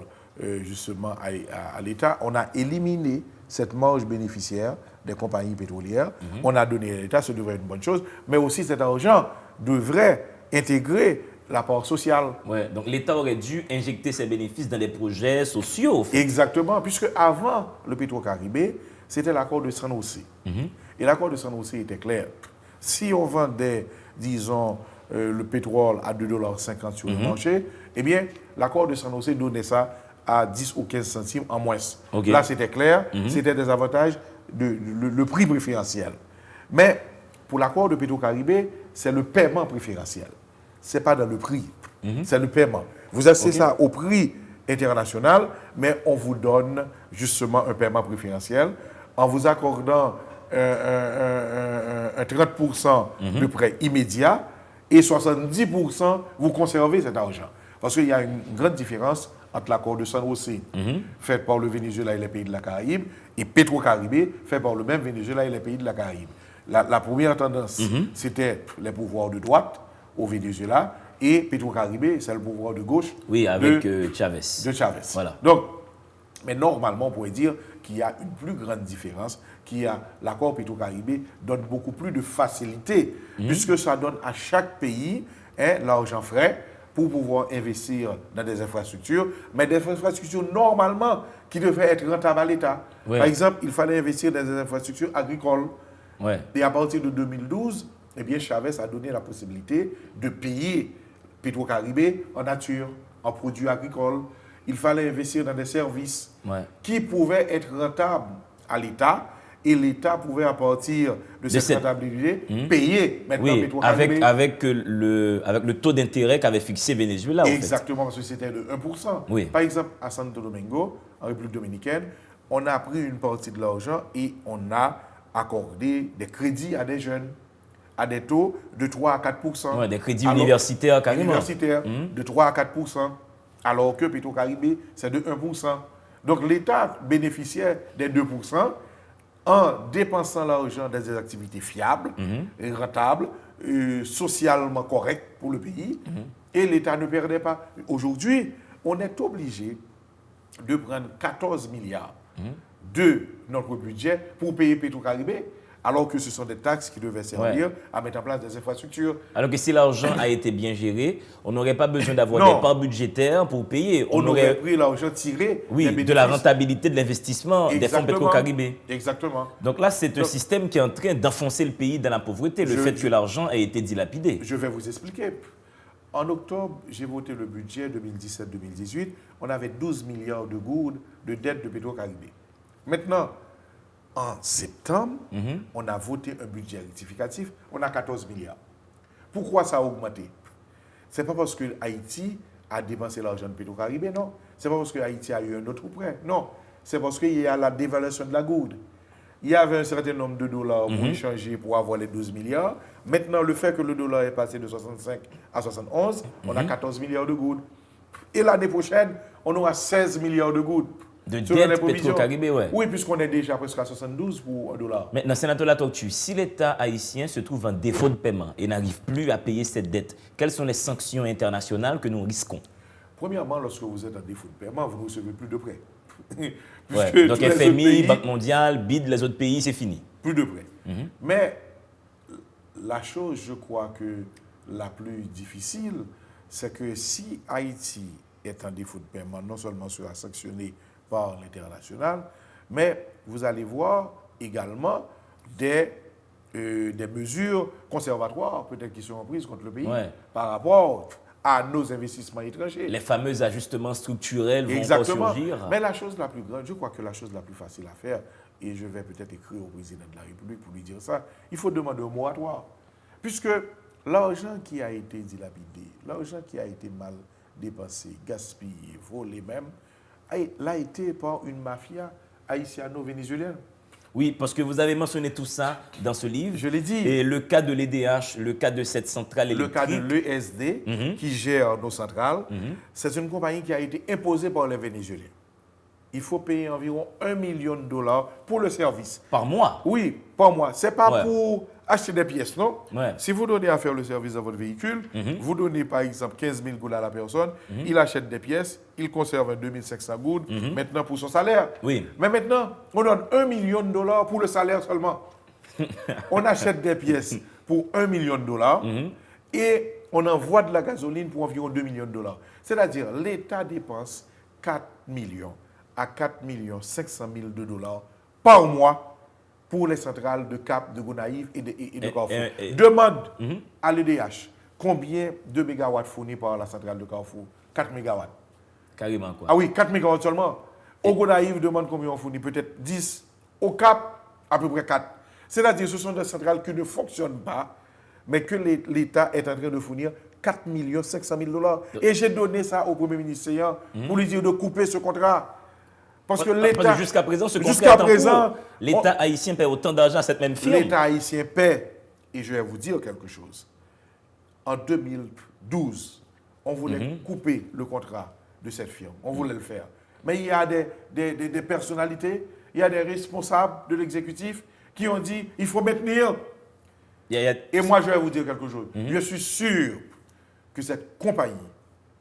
Speaker 3: justement à l'État, on a éliminé cette marge bénéficiaire des compagnies pétrolières. On a donné à l'État, ce devrait être une bonne chose, mais aussi cet argent devrait intégrer la part sociale.
Speaker 1: Ouais, donc l'État aurait dû injecter ses bénéfices dans des projets sociaux. En fait.
Speaker 3: Exactement, puisque avant le Petro-Caribé, c'était l'accord de San José. Et l'accord de San José était clair. Si on vendait, disons, le pétrole à 2,50 $ sur le marché, eh bien, l'accord de San José donnait ça à 10 ou 15 centimes en moins.
Speaker 1: Okay.
Speaker 3: Là, c'était clair, c'était des avantages, le prix préférentiel. Mais pour l'accord de Petro-Caribé, c'est le paiement préférentiel. Ce n'est pas dans le prix, c'est le paiement. Vous achetez ça au prix international, mais on vous donne justement un paiement préférentiel en vous accordant un 30% de prêt immédiat et 70% vous conservez cet argent. Parce qu'il y a une grande différence entre l'accord de San José fait par le Venezuela et les pays de la Caraïbe et Petro-Caribé fait par le même Venezuela et les pays de la Caraïbe. La première tendance, c'était les pouvoirs de droite au Venezuela et Petro-Caribé, c'est le pouvoir de gauche.
Speaker 1: Oui, avec Chavez.
Speaker 3: De Chavez.
Speaker 1: Voilà.
Speaker 3: Donc, mais normalement, on pourrait dire qu'il y a une plus grande différence, l'accord Petro-Caribé donne beaucoup plus de facilité, puisque ça donne à chaque pays l'argent frais pour pouvoir investir dans des infrastructures, mais des infrastructures normalement qui devraient être rentables à l'État.
Speaker 1: Ouais.
Speaker 3: Par exemple, il fallait investir dans des infrastructures agricoles.
Speaker 1: Ouais.
Speaker 3: Et à partir de 2012, eh bien, Chavez a donné la possibilité de payer Petro-Caribé en nature, en produits agricoles. Il fallait investir dans des services qui pouvaient être rentables à l'État. Et l'État pouvait, à partir de cette rentabilité, payer maintenant Petro-Caribé.
Speaker 1: Avec le taux d'intérêt qu'avait fixé Venezuela.
Speaker 3: Exactement, parce que c'était de 1%.
Speaker 1: Oui.
Speaker 3: Par exemple, à Santo Domingo, en République dominicaine, on a pris une partie de l'argent et on a accordé des crédits à des jeunes à des taux de 3 à 4%.
Speaker 1: Ouais, des crédits universitaires carrément.
Speaker 3: Universitaires, de 3 à 4%, alors que Petro-Caribé, c'est de 1%. Donc l'État bénéficiait des 2% en dépensant l'argent dans des activités fiables, et rentables, socialement correctes pour le pays, et l'État ne perdait pas. Aujourd'hui, on est obligé de prendre 14 milliards de notre budget pour payer Petro-Caribé, alors que ce sont des taxes qui devaient servir à mettre en place des infrastructures.
Speaker 1: Alors que si l'argent a été bien géré, on n'aurait pas besoin d'avoir des parts budgétaires pour payer.
Speaker 3: On aurait pris l'argent tiré
Speaker 1: de la rentabilité de l'investissement des fonds Petro-Caribé.
Speaker 3: Exactement.
Speaker 1: Donc là, c'est un système qui est en train d'enfoncer le pays dans la pauvreté, le fait que l'argent ait été dilapidé.
Speaker 3: Je vais vous expliquer. En octobre, j'ai voté le budget 2017-2018. On avait 12 milliards de gourdes de dette de Petro-Caribé. Maintenant, en septembre, on a voté un budget rectificatif, on a 14 milliards. Pourquoi ça a augmenté? Ce n'est pas parce que Haïti a dépensé l'argent de Petro-Caribé, non. Ce n'est pas parce que Haïti a eu un autre prêt, non. C'est parce qu'il y a la dévaluation de la gourde. Il y avait un certain nombre de dollars pour échanger pour avoir les 12 milliards. Maintenant, le fait que le dollar est passé de 65 à 71, on a 14 milliards de gourdes. Et l'année prochaine, on aura 16 milliards de gourdes.
Speaker 1: De dette Petro-Caribé,
Speaker 3: Oui, puisqu'on est déjà presque à 72 pour $1.
Speaker 1: Maintenant, sénateur Latortue, si l'État haïtien se trouve en défaut de paiement et n'arrive plus à payer cette dette, quelles sont les sanctions internationales que nous risquons?
Speaker 3: Premièrement, lorsque vous êtes en défaut de paiement, vous ne recevez plus de prêts.
Speaker 1: Donc FMI, Banque mondiale, BID, les autres pays, c'est fini.
Speaker 3: Plus de prêts. Mais la chose, je crois que la plus difficile, c'est que si Haïti est en défaut de paiement, non seulement sera sanctionné par l'international, mais vous allez voir également des mesures conservatoires, peut-être qui seront prises contre le pays par rapport à nos investissements étrangers.
Speaker 1: Les fameux ajustements structurels vont surgir.
Speaker 3: Mais la chose la plus grande, je crois que la chose la plus facile à faire, et je vais peut-être écrire au président de la République pour lui dire ça, il faut demander un moratoire. Puisque l'argent qui a été dilapidé, l'argent qui a été mal dépensé, gaspillé, volé même, l'a été par une mafia haïtiano-vénézuélienne.
Speaker 1: Oui, parce que vous avez mentionné tout ça dans ce livre.
Speaker 3: Je l'ai dit.
Speaker 1: Et le cas de l'EDH, le cas de cette centrale électrique.
Speaker 3: Le cas de l'ESD qui gère nos centrales, c'est une compagnie qui a été imposée par les Vénézuéliens. il faut payer environ $1 million pour le service.
Speaker 1: Par mois?
Speaker 3: Oui, par mois. Ce n'est pas
Speaker 1: Ouais.
Speaker 3: pour acheter des pièces, non?
Speaker 1: Ouais.
Speaker 3: Si vous donnez à faire le service dans votre véhicule, vous donnez par exemple 15 000 gouttes à la personne, il achète des pièces, il conserve 2500 gouttes maintenant pour son salaire.
Speaker 1: Oui.
Speaker 3: Mais maintenant, on donne $1 million pour le salaire seulement. On achète des pièces pour $1 million et on envoie de la gasoline pour environ $2 millions. C'est-à-dire, l'État dépense 4 millions à 4 500 000 $ par mois pour les centrales de Cap, de Gonaïves et de Carrefour. Demande à l'EDH combien de mégawatts fournis par la centrale de Carrefour? 4 mégawatts.
Speaker 1: Carrément, quoi.
Speaker 3: Ah oui, 4 mégawatts seulement. Au Gonaïves demande combien on fournit? Peut-être 10. Au Cap, à peu près 4. C'est-à-dire que ce sont des centrales qui ne fonctionnent pas, mais que l'État est en train de fournir 4 500 000 $. Et j'ai donné ça au Premier ministre pour lui dire de couper ce contrat. Parce que l'État...
Speaker 1: Jusqu'à présent, ce
Speaker 3: jusqu'à
Speaker 1: contrat est en cours. L'État haïtien paie autant d'argent à cette même firme.
Speaker 3: L'État haïtien paie. Et je vais vous dire quelque chose. En 2012, on voulait couper le contrat de cette firme. On voulait le faire. Mais il y a des personnalités, il y a des responsables de l'exécutif qui ont dit il faut maintenir. Et moi, je vais vous dire quelque chose. Je suis sûr que cette compagnie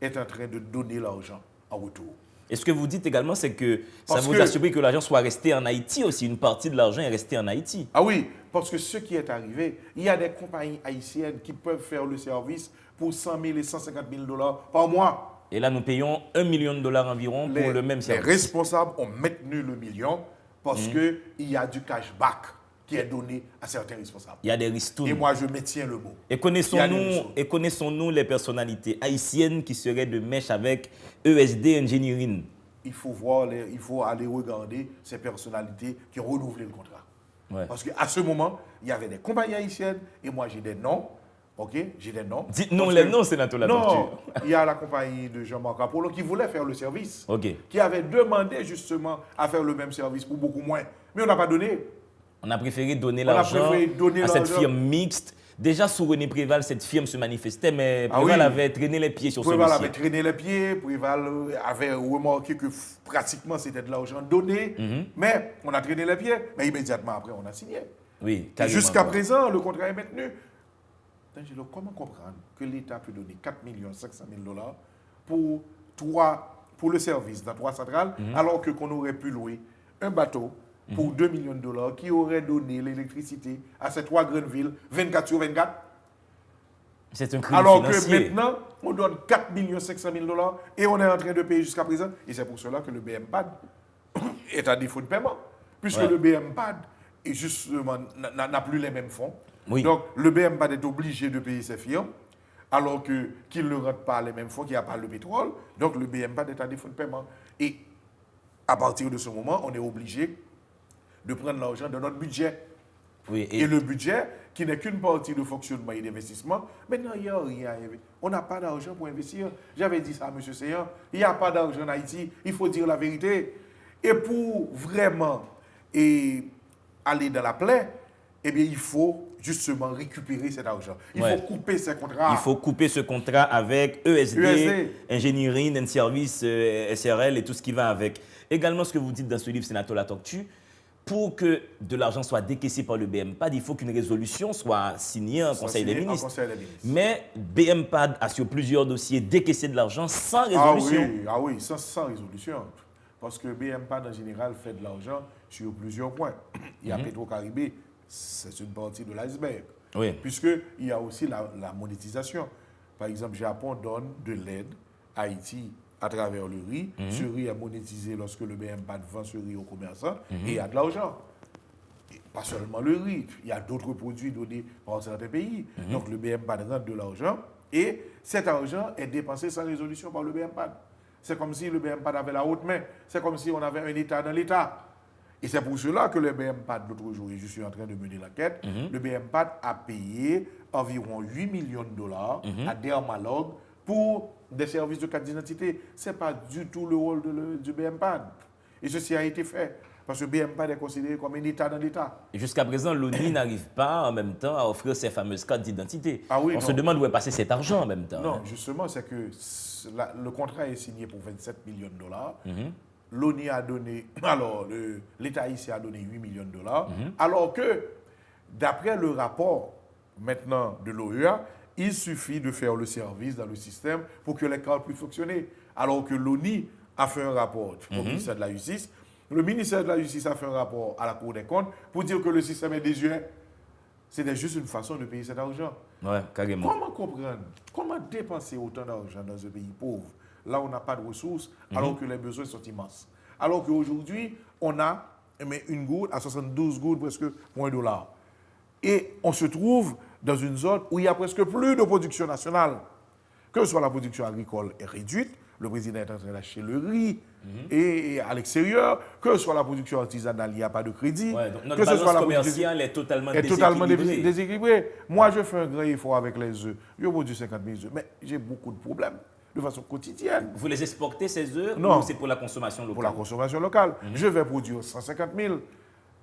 Speaker 3: est en train de donner l'argent en retour.
Speaker 1: Et ce que vous dites également, c'est que ça
Speaker 3: Parce
Speaker 1: vous
Speaker 3: que-
Speaker 1: assure que l'argent soit resté en Haïti aussi. Une partie de l'argent est restée en Haïti.
Speaker 3: Ah oui, parce que ce qui est arrivé, il y a des compagnies haïtiennes qui peuvent faire le service pour 100 000 et 150 000 $ par mois.
Speaker 1: Et là, nous payons $1 million environ pour le même
Speaker 3: Les
Speaker 1: service.
Speaker 3: responsables ont maintenu le million parce qu'il y a du cashback qui est donné à certains responsables.
Speaker 1: Il y a des ristournes.
Speaker 3: Et moi, je maintiens le mot.
Speaker 1: Et
Speaker 3: Il y a des
Speaker 1: connaissons-nous
Speaker 3: ristournes.
Speaker 1: et connaissons-nous les personnalités haïtiennes qui seraient de mèche avec ESD Engineering?
Speaker 3: Il faut aller regarder ces personnalités qui ont renouvelé le contrat.
Speaker 1: Ouais.
Speaker 3: Parce qu'à ce moment, il y avait des compagnies haïtiennes et moi j'ai des noms. Ok, j'ai des noms.
Speaker 1: Dites-nous
Speaker 3: Parce
Speaker 1: les
Speaker 3: que-
Speaker 1: noms, sénateur
Speaker 3: Non,
Speaker 1: Latortue.
Speaker 3: il y a la compagnie de Jean-Marc Apollo qui voulait faire le service.
Speaker 1: Ok.
Speaker 3: Qui avait demandé justement à faire le même service pour beaucoup moins. Mais on n'a pas donné.
Speaker 1: On a préféré donner
Speaker 3: On a
Speaker 1: l'argent
Speaker 3: préféré donner
Speaker 1: à cette
Speaker 3: l'argent.
Speaker 1: firme mixte. Déjà, sous René Préval, cette firme se manifestait, mais
Speaker 3: Ah
Speaker 1: Préval
Speaker 3: oui.
Speaker 1: avait traîné les pieds sur ce
Speaker 3: Préval
Speaker 1: dossier.
Speaker 3: avait traîné les pieds, Préval avait remarqué que pratiquement c'était de l'argent donné, mais on a traîné les pieds, mais immédiatement après on a signé.
Speaker 1: Oui,
Speaker 3: Et
Speaker 1: carrément.
Speaker 3: jusqu'à présent, le contrat est maintenu. Angelo, comment comprendre que l'État peut donner 4 500 000 $ pour le service dans 3 centrales, alors que qu'on aurait pu louer un bateau pour 2 millions de $ qui aurait donné l'électricité à ces 3 grandes villes 24 sur 24?
Speaker 1: C'est un crime
Speaker 3: Alors que
Speaker 1: financier.
Speaker 3: maintenant, on donne 4 500 000 $ et on est en train de payer jusqu'à présent. Et c'est pour cela que le BMPAD est à défaut de paiement. Puisque
Speaker 1: Ouais.
Speaker 3: le BMPAD est justement, n'a plus les mêmes fonds.
Speaker 1: Oui.
Speaker 3: Donc le BMPAD est obligé de payer ses firmes alors qu'il ne rentre pas les mêmes fonds, qu'il n'y a pas le pétrole. Donc le BMPAD est à défaut de paiement. Et à partir de ce moment, on est obligé de prendre l'argent de notre budget.
Speaker 1: Oui,
Speaker 3: Et le budget, qui n'est qu'une partie de fonctionnement et d'investissement, maintenant, il n'y a rien. On n'a pas d'argent pour investir. J'avais dit ça à M. Seyan. Il n'y a pas d'argent en Haïti. Il faut dire la vérité. Et pour vraiment aller dans la plaie, eh bien, il faut justement récupérer cet argent. Il
Speaker 1: Ouais.
Speaker 3: faut couper ces contrats.
Speaker 1: il faut couper ce contrat avec ESD,
Speaker 3: ESD.
Speaker 1: Engineering and Service, SRL et tout ce qui va avec. Également, ce que vous dites dans ce livre, sénateur Latortue, pour que de l'argent soit décaissé par le BMPAD, il faut qu'une résolution soit signée en Conseil des
Speaker 3: signé en
Speaker 1: ministres.
Speaker 3: Conseil des ministres.
Speaker 1: Mais BMPAD a sur plusieurs dossiers décaissé de l'argent sans résolution.
Speaker 3: Ah oui, sans résolution. Parce que BMPAD en général fait de l'argent sur plusieurs points. Il y a Petro-Caribé, c'est une partie de l'iceberg.
Speaker 1: Oui.
Speaker 3: Puisqu'il y a aussi la monétisation. Par exemple, Japon donne de l'aide à Haïti à travers le riz. Ce riz est monétisé lorsque le BMPAD vend ce riz aux commerçants et il y a de l'argent. Et pas seulement le riz, il y a d'autres produits donnés par certains pays. Donc le BMPAD rentre de l'argent et cet argent est dépensé sans résolution par le BMPAD. C'est comme si le BMPAD avait la haute main. C'est comme si on avait un État dans l'État. Et c'est pour cela que le BMPAD, l'autre jour, et je suis en train de mener l'enquête, le BMPAD a payé environ 8 millions de dollars à Dermalog pour des services de carte d'identité. Ce n'est pas du tout le rôle du BMPAD. Et ceci a été fait. Parce que le BMPAD est considéré comme un État dans l'État.
Speaker 1: Et jusqu'à présent, l'ONU n'arrive pas en même temps à offrir ces fameuses cartes d'identité.
Speaker 3: Ah oui,
Speaker 1: On
Speaker 3: non.
Speaker 1: se demande où est passé cet argent en même temps.
Speaker 3: Non,
Speaker 1: hein.
Speaker 3: justement, c'est que le contrat est signé pour 27 millions de dollars. l'ONU a donné, alors l'État haïtien a donné 8 millions de dollars, alors que d'après le rapport maintenant de l'OEA, il suffit de faire le service dans le système pour que les cadres puissent fonctionner. Alors que l'ONU a fait un rapport au ministère de la Justice, le ministère de la Justice a fait un rapport à la Cour des comptes pour dire que le système est désuet. C'était juste une façon de payer cet argent.
Speaker 1: Ouais, carrément.
Speaker 3: Comment comprendre, comment dépenser autant d'argent dans un pays pauvre, là où on n'a pas de ressources, alors que les besoins sont immenses. Alors qu'aujourd'hui, on a une goutte à 72 gouttes presque pour $1. Et on se trouve dans une zone où il y a presque plus de production nationale. Que ce soit la production agricole est réduite, le président est en train d'acheter le riz et à l'extérieur, que ce soit la production artisanale, il n'y a pas de crédit.
Speaker 1: Ouais, donc notre
Speaker 3: que ce
Speaker 1: balance
Speaker 3: soit la
Speaker 1: commerciale est totalement
Speaker 3: déséquilibrée.
Speaker 1: déséquilibrée.
Speaker 3: Moi, je fais un grand effort avec les œufs. Je produis 50 000 œufs, mais j'ai beaucoup de problèmes de façon quotidienne.
Speaker 1: Vous les exportez, ces œufs,
Speaker 3: Non.
Speaker 1: ou c'est pour la consommation locale?
Speaker 3: Pour la consommation locale. Je vais produire 150 000,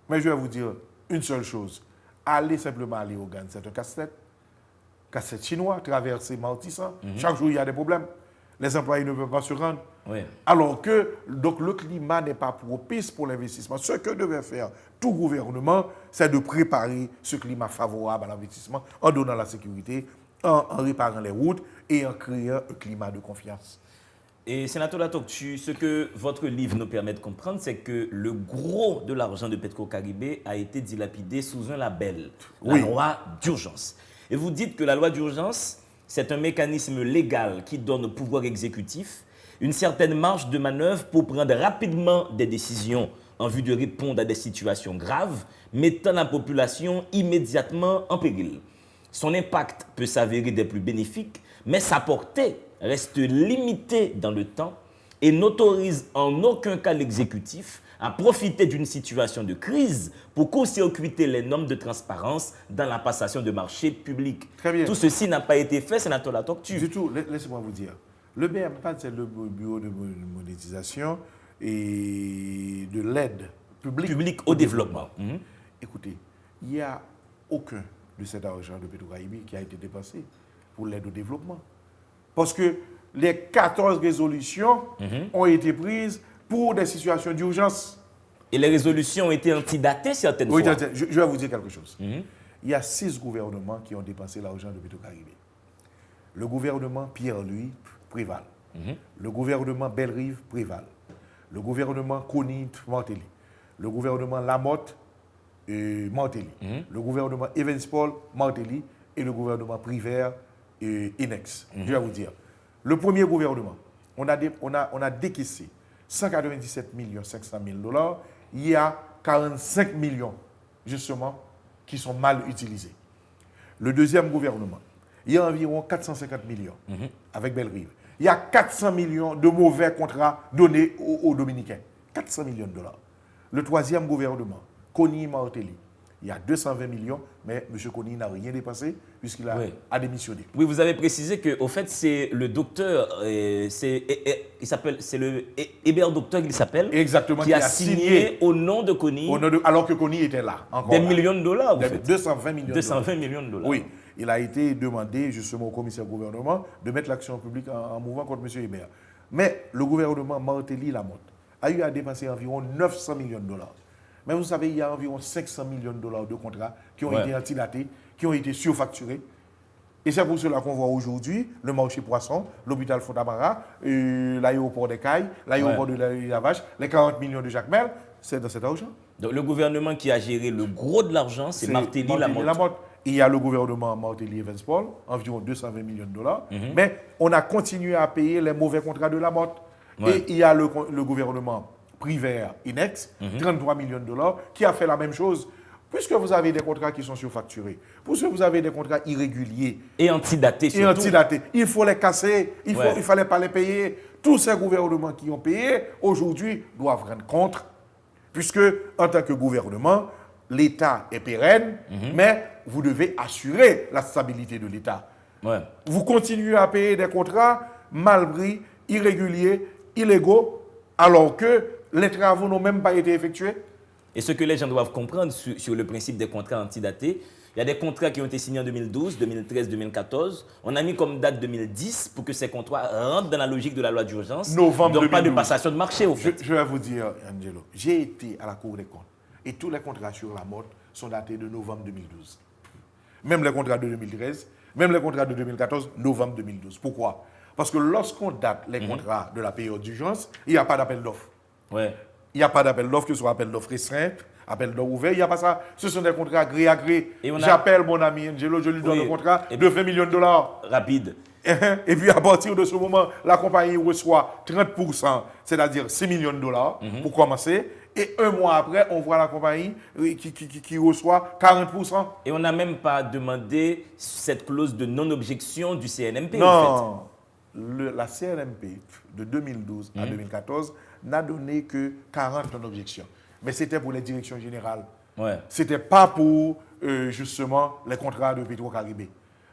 Speaker 3: mais je vais vous dire une seule chose. Allez simplement aller au Ghana, c'est un casse-tête chinois, traversé Martissant. Chaque jour, il y a des problèmes. Les employés ne peuvent pas se rendre.
Speaker 1: Oui.
Speaker 3: Alors que donc, le climat n'est pas propice pour l'investissement. Ce que devait faire tout gouvernement, c'est de préparer ce climat favorable à l'investissement en donnant la sécurité, en réparant les routes et en créant un climat de confiance.
Speaker 1: Et sénateur Latoktu, ce que votre livre nous permet de comprendre, c'est que le gros de l'argent de Petro-Caribé a été dilapidé sous un label, la loi d'urgence. Et vous dites que la loi d'urgence, c'est un mécanisme légal qui donne au pouvoir exécutif une certaine marge de manœuvre pour prendre rapidement des décisions en vue de répondre à des situations graves, mettant la population immédiatement en péril. Son impact peut s'avérer des plus bénéfiques, mais sa portée reste limitée dans le temps et n'autorise en aucun cas l'exécutif à profiter d'une situation de crise pour court-circuiter les normes de transparence dans la passation de marchés publics.
Speaker 3: Très bien.
Speaker 1: Tout ceci n'a pas été fait, sénateur Latoktu.
Speaker 3: Du tout, laissez-moi vous dire. Le BMPAD, c'est le Bureau de monétisation et de l'aide publique
Speaker 1: au développement.
Speaker 3: Écoutez, il n'y a aucun de cet argent de Petro-Caribé qui a été dépensé pour l'aide au développement. Parce que les 14 résolutions ont été prises pour des situations d'urgence.
Speaker 1: Et les résolutions ont été antidatées certaines fois.
Speaker 3: Je vais vous dire quelque chose. Il y a 6 gouvernements qui ont dépensé l'argent de Petro-Caribé. Le gouvernement Pierre-Louis Préval. Le gouvernement Bellerive Préval. Le gouvernement Conille-Martelly. Le gouvernement Lamotte Martelly. Le gouvernement Evans-Paul Martelly et le gouvernement Privert Inex. Je vais vous dire. Le premier gouvernement, on a décaissé 197 500 000 $. Il y a 45 millions, justement, qui sont mal utilisés. Le deuxième gouvernement, il y a environ 450 millions avec Bellerive. Il y a 400 millions de mauvais contrats donnés aux Dominicains. 400 millions de $. Le troisième gouvernement, Conille-Martelly, il y a 220 millions, mais M. Conille n'a rien dépensé puisqu'il a démissionné.
Speaker 1: Oui, vous avez précisé qu'au fait, c'est le docteur, c'est le Hébert Docteur qu'il s'appelle,
Speaker 3: exactement,
Speaker 1: qui a signé au nom de Conille.
Speaker 3: Alors que Conille était là. Encore
Speaker 1: des
Speaker 3: là.
Speaker 1: Millions de dollars, en fait.
Speaker 3: 220 millions
Speaker 1: 220 millions de dollars.
Speaker 3: Oui, il a été demandé justement au commissaire gouvernement de mettre l'action publique en mouvement contre M. Hébert. Mais le gouvernement Martelly-Lamotte a eu à dépenser environ 900 millions de $. Mais vous savez, il y a environ 500 millions de $, de contrats qui ont été antidatés, qui ont été surfacturés. Et c'est pour cela qu'on voit aujourd'hui le marché poisson, l'hôpital Fontamara, l'aéroport des Cailles, l'aéroport de la Vache, les 40 millions de Jacques Mel, c'est dans cet argent.
Speaker 1: Donc le gouvernement qui a géré le gros de l'argent, c'est Martelly-Lamotte.
Speaker 3: Il y a le gouvernement Martelly-Evans-Paul, environ 220 millions de $. Mais on a continué à payer les mauvais contrats de Lamotte. Et il y a le gouvernement Privert Inex, 33 millions de $, qui a fait la même chose. Puisque vous avez des contrats qui sont surfacturés, puisque vous avez des contrats irréguliers.
Speaker 1: Et antidatés surtout.
Speaker 3: Il faut les casser, il ne fallait pas les payer. Tous ces gouvernements qui ont payé, aujourd'hui, doivent rendre compte. Puisque, en tant que gouvernement, l'État est pérenne, mais vous devez assurer la stabilité de l'État. Vous continuez à payer des contrats mal pris, irréguliers, illégaux, alors que les travaux n'ont même pas été effectués.
Speaker 1: Et ce que les gens doivent comprendre sur le principe des contrats antidatés, Il y a des contrats qui ont été signés en 2012, 2013, 2014. On a mis comme date 2010 pour que ces contrats rentrent dans la logique de la loi d'urgence.
Speaker 3: Novembre
Speaker 1: Donc
Speaker 3: 2012.
Speaker 1: pas de passation de marché au fait.
Speaker 3: Je vais vous dire, Angelo, j'ai été à la Cour des comptes et tous les contrats sur la mode sont datés de novembre 2012. Même les contrats de 2013, même les contrats de 2014, novembre 2012. Pourquoi? Parce que lorsqu'on date les contrats de la période d'urgence, il n'y a pas d'appel d'offres.
Speaker 1: Ouais.
Speaker 3: Il n'y a pas d'appel d'offres, que ce soit appel d'offres restreint, appel d'offres ouvert, il n'y a pas ça. Ce sont des contrats gré à gré. J'appelle mon ami Angelo, je lui donne un contrat de 20 millions de dollars.
Speaker 1: Rapide.
Speaker 3: Et puis à partir de ce moment, la compagnie reçoit 30%, c'est-à-dire 6 millions de dollars pour commencer. Et un mois après, on voit la compagnie qui reçoit 40%.
Speaker 1: Et on n'a même pas demandé cette clause de non-objection du CNMP.
Speaker 3: Non,
Speaker 1: en fait.
Speaker 3: la CNMP de 2012 à 2014 n'a donné que 40 non-objections. Mais c'était pour les directions générales.
Speaker 1: Ouais.
Speaker 3: Ce n'était pas pour justement les contrats de Petro-Caribé.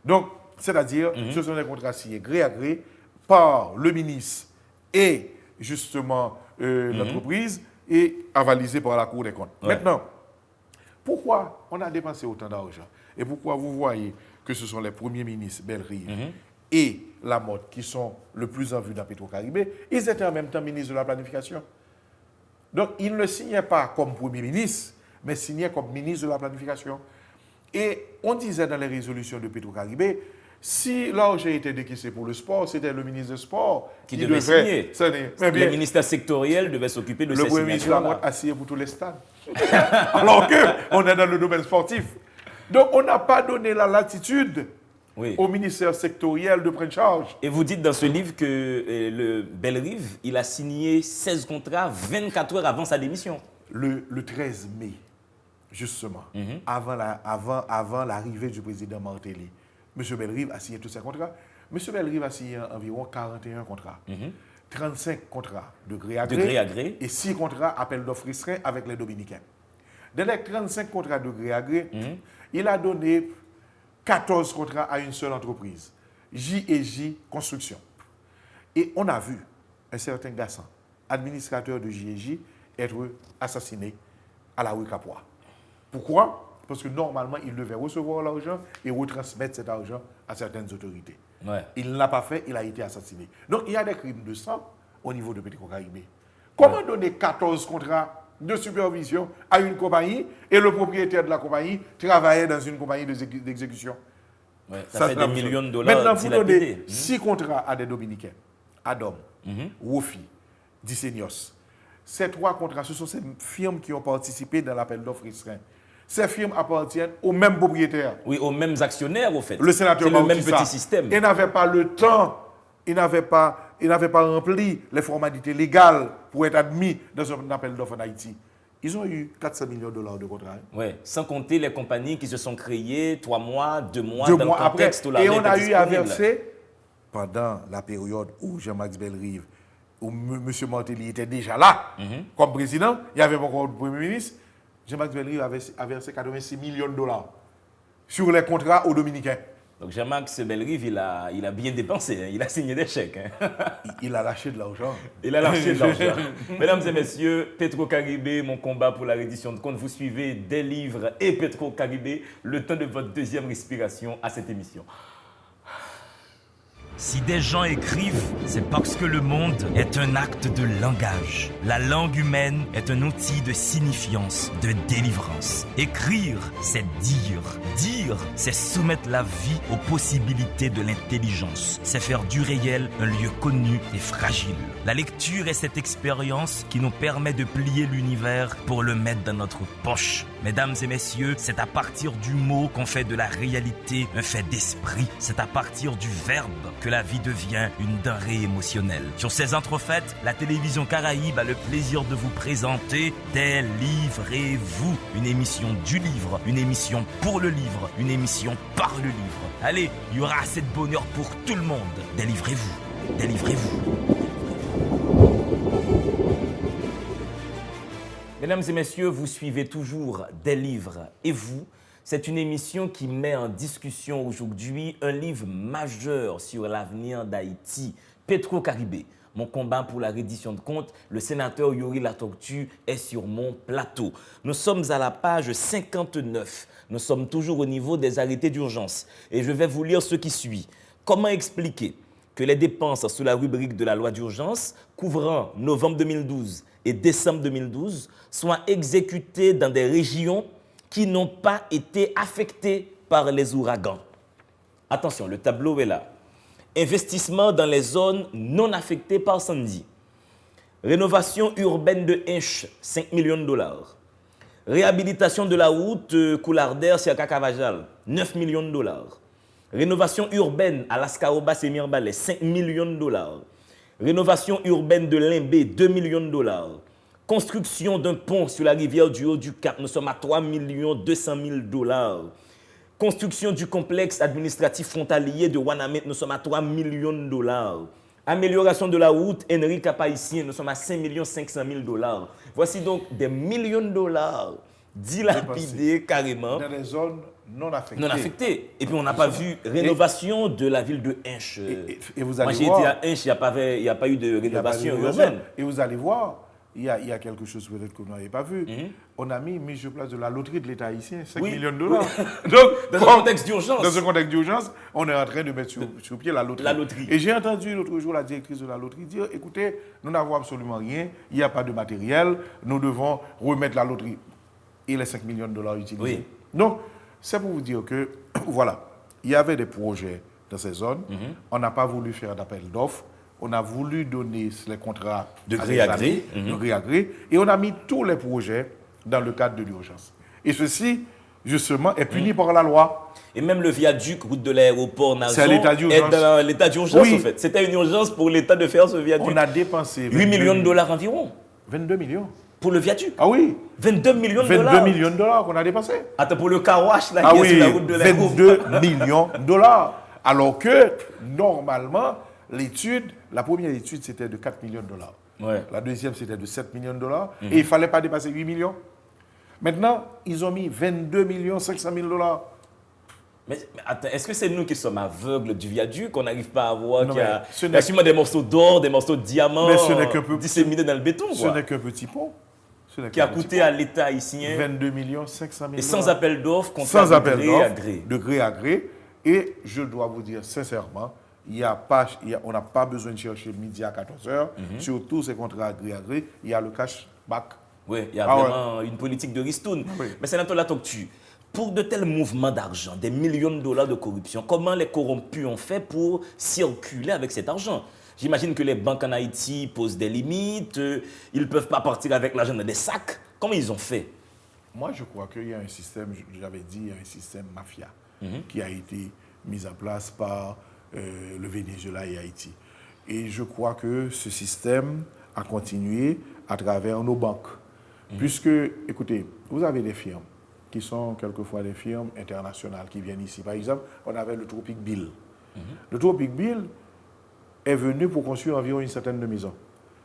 Speaker 3: Donc, c'est-à-dire, ce sont des contrats signés gré à gré par le ministre et justement l'entreprise et avalisés par la Cour des comptes.
Speaker 1: Ouais.
Speaker 3: Maintenant, pourquoi on a dépensé autant d'argent et pourquoi vous voyez que ce sont les premiers ministres Bellerive et Lamotte qui sont le plus en vue dans Petro-Caribé, ils étaient en même temps ministres de la planification. Donc, ils ne signaient pas comme premier ministre, mais signaient comme ministre de la planification. Et on disait dans les résolutions de Petro-Caribé, si l'argent était décaissé pour le sport, c'était le ministre du Sport
Speaker 1: qui devait signer.
Speaker 3: Mais bien,
Speaker 1: le ministère sectoriel devait s'occuper de ces
Speaker 3: le premier ministre
Speaker 1: signatures-là.
Speaker 3: Lamotte a signé pour tous les stades. Alors qu'on est dans le domaine sportif. Donc, on n'a pas donné la latitude au ministère sectoriel de prendre charge.
Speaker 1: Et vous dites dans ce livre que le Bellerive, il a signé 16 contrats 24 heures avant sa démission.
Speaker 3: Le 13 mai, justement, avant l'arrivée du président Martelly, M. Bellerive a signé tous ses contrats. M. Bellerive a signé environ 41 contrats. 35 contrats de gré à gré, et 6 contrats appel d'offres restreints avec les Dominicains. Dans les 35 contrats de gré à gré, il a donné 14 contrats à une seule entreprise, J&J Construction. Et on a vu un certain garçon, administrateur de J&J, être assassiné à la rue Capois. Pourquoi? Parce que normalement, il devait recevoir l'argent et retransmettre cet argent à certaines autorités.
Speaker 1: Ouais.
Speaker 3: Il ne l'a pas fait, il a été assassiné. Donc, il y a des crimes de sang au niveau de Petro-Caribé. Comment donner 14 contrats de supervision à une compagnie et le propriétaire de la compagnie travaillait dans une compagnie d'exécution?
Speaker 1: Ouais, ça fait des millions de dollars.
Speaker 3: Maintenant, vous donnez 6 contrats à des Dominicains. Adam, Wofi, Dicenios. Ces 3 contrats, ce sont ces firmes qui ont participé dans l'appel d'offres restreint. Ces firmes appartiennent aux mêmes propriétaires.
Speaker 1: Oui, aux mêmes actionnaires, au fait.
Speaker 3: Le sénateur
Speaker 1: c'est le même
Speaker 3: Bautista,
Speaker 1: petit système.
Speaker 3: Il n'avait pas le temps, il n'avait pas rempli les formalités légales pour être admis dans un appel d'offres en Haïti. Ils ont eu 400 millions de dollars de contrats.
Speaker 1: Oui, sans compter les compagnies qui se sont créées 3 mois, 2 mois,
Speaker 3: 2
Speaker 1: dans
Speaker 3: mois
Speaker 1: le contexte
Speaker 3: après.
Speaker 1: où l'argent
Speaker 3: Et on a
Speaker 1: était
Speaker 3: eu à
Speaker 1: disponible.
Speaker 3: verser, pendant la période où Jean-Max Bellerive, où M. Martelly était déjà là, comme président, il y avait encore le Premier ministre, Jean-Max Bellerive a versé 86 millions de dollars sur les contrats aux Dominicains.
Speaker 1: Donc Jean-Max Bellerive, il a bien dépensé, hein. Il a signé des chèques. Hein.
Speaker 3: Il a lâché de l'argent.
Speaker 1: Il a lâché de l'argent. Mesdames et messieurs, Petro-Caribé, mon combat pour la reddition de comptes. Vous suivez Des Livres et Petro-Caribé, le temps de votre deuxième respiration à cette émission.
Speaker 4: Si des gens écrivent, c'est parce que le monde est un acte de langage. La langue humaine est un outil de signifiance, de délivrance. Écrire, c'est dire. Dire, c'est soumettre la vie aux possibilités de l'intelligence. C'est faire du réel un lieu connu et fragile. La lecture est cette expérience qui nous permet de plier l'univers pour le mettre dans notre poche. Mesdames et messieurs, c'est à partir du mot qu'on fait de la réalité un fait d'esprit. C'est à partir du verbe que la vie devient une denrée émotionnelle. Sur ces entrefaites, la télévision Caraïbe a le plaisir de vous présenter Délivrez-vous, une émission du livre, une émission pour le livre, une émission par le livre. Allez, il y aura assez de bonheur pour tout le monde. Délivrez-vous, délivrez-vous.
Speaker 1: Mesdames et messieurs, vous suivez toujours Des Livres et vous. C'est une émission qui met en discussion aujourd'hui un livre majeur sur l'avenir d'Haïti, Petro-Caribé. mon combat pour la reddition de comptes. Le sénateur Yuri Latortue est sur mon plateau. Nous sommes à la page 59. Nous sommes toujours au niveau des arrêtés d'urgence. Et je vais vous lire ce qui suit. Comment expliquer que les dépenses sous la rubrique de la loi d'urgence couvrant novembre 2012 et décembre 2012 soient exécutées dans des régions qui n'ont pas été affectées par les ouragans? Attention, le tableau est là. Investissement dans les zones non affectées par Sandy. Rénovation urbaine de Hinche, 5 millions de dollars. Réhabilitation de la route Coularder sur Kakavajal, 9 millions de dollars. Rénovation urbaine à Lascaroba Sémir Balais, 5 millions de dollars. Rénovation urbaine de Limbé, 2 millions de dollars. Construction d'un pont sur la rivière du Haut-du-Cap, nous sommes à 3 200 000 dollars. Construction du complexe administratif frontalier de Wanamé, nous sommes à 3 millions de dollars. Amélioration de la route Henri Cap-Haïtien, nous sommes à 5 500 000 dollars. Voici donc des millions de dollars dilapidés carrément.
Speaker 3: Dans des zones non affectées.
Speaker 1: Non affectées. Et puis on n'a pas vu rénovation de la ville de Hinche.
Speaker 3: Et vous allez
Speaker 1: Moi j'ai été à Hinche, il n'y a pas eu de rénovation urbaine.
Speaker 3: Et vous allez voir, il y a quelque chose peut-être que vous n'avez pas vu. On a mis sur place de la loterie de l'État haïtien, 5 millions de dollars.
Speaker 1: Oui. Donc, dans un contexte d'urgence.
Speaker 3: Dans un contexte d'urgence, on est en train de mettre sur pied la loterie. Et j'ai entendu l'autre jour la directrice de la loterie dire, écoutez, nous n'avons absolument rien, il n'y a pas de matériel, nous devons remettre la loterie et les 5 millions de dollars utilisés.
Speaker 1: Oui.
Speaker 3: Donc, c'est pour vous dire que, voilà, il y avait des projets dans ces zones, on n'a pas voulu faire d'appel d'offres, on a voulu donner les contrats
Speaker 1: de gré à gré.
Speaker 3: De gré à gré, et on a mis tous les projets dans le cadre de l'urgence. Et ceci, justement, est puni par la loi.
Speaker 1: Et même le viaduc, route de l'aéroport Nazon,
Speaker 3: est
Speaker 1: dans l'état d'urgence,
Speaker 3: oui.
Speaker 1: En fait. C'était une urgence pour l'État de faire ce viaduc.
Speaker 3: On a dépensé
Speaker 1: 8 millions de dollars environ.
Speaker 3: 22 millions.
Speaker 1: Pour le viaduc?
Speaker 3: Ah oui.
Speaker 1: 22 millions de
Speaker 3: 22
Speaker 1: dollars.
Speaker 3: 22 millions de dollars qu'on a dépassé.
Speaker 1: Attends, pour le carouage, là,
Speaker 3: ah
Speaker 1: qui
Speaker 3: oui,
Speaker 1: est sur la route de l'aéroport.
Speaker 3: 22 millions de dollars. Alors que, normalement, la première étude, c'était de 4 millions de dollars.
Speaker 1: Ouais.
Speaker 3: La deuxième, c'était de 7 millions de dollars. Et il ne fallait pas dépasser 8 millions. Maintenant, ils ont mis 22 500 000 dollars.
Speaker 1: Mais attends, est-ce que c'est nous qui sommes aveugles du viaduc, qu'on n'arrive pas à voir qu'il y a
Speaker 3: sûrement
Speaker 1: des morceaux d'or, des morceaux de diamants disséminés dans le béton?
Speaker 3: Ce n'est qu'un petit pont.
Speaker 1: Qui a coûté à l'État haïtien
Speaker 3: 22 500 000
Speaker 1: et sans appel d'offres,
Speaker 3: sans appel d'offres,
Speaker 1: de
Speaker 3: gré à gré. Et je dois vous dire sincèrement, on n'a pas besoin de chercher midi à 14h. Sur tous ces contrats gré à gré, il y a le cashback.
Speaker 1: Oui, il y a vraiment une politique de ristourne. Oui. Mais sénateur Latortue, pour de tels mouvements d'argent, des millions de dollars de corruption, comment les corrompus ont fait pour circuler avec cet argent? J'imagine que les banques en Haïti posent des limites, ils ne peuvent pas partir avec l'argent dans des sacs. Comment ils ont fait?
Speaker 3: Moi, je crois qu'il y a un système, j'avais dit, il y a un système mafia qui a été mis en place par le Venezuela et Haïti. Et je crois que ce système a continué à travers nos banques. Puisque, écoutez, vous avez des firmes qui sont quelquefois des firmes internationales qui viennent ici. Par exemple, on avait le Tropic Bill. Le Tropic Bill est venu pour construire environ une centaine de maisons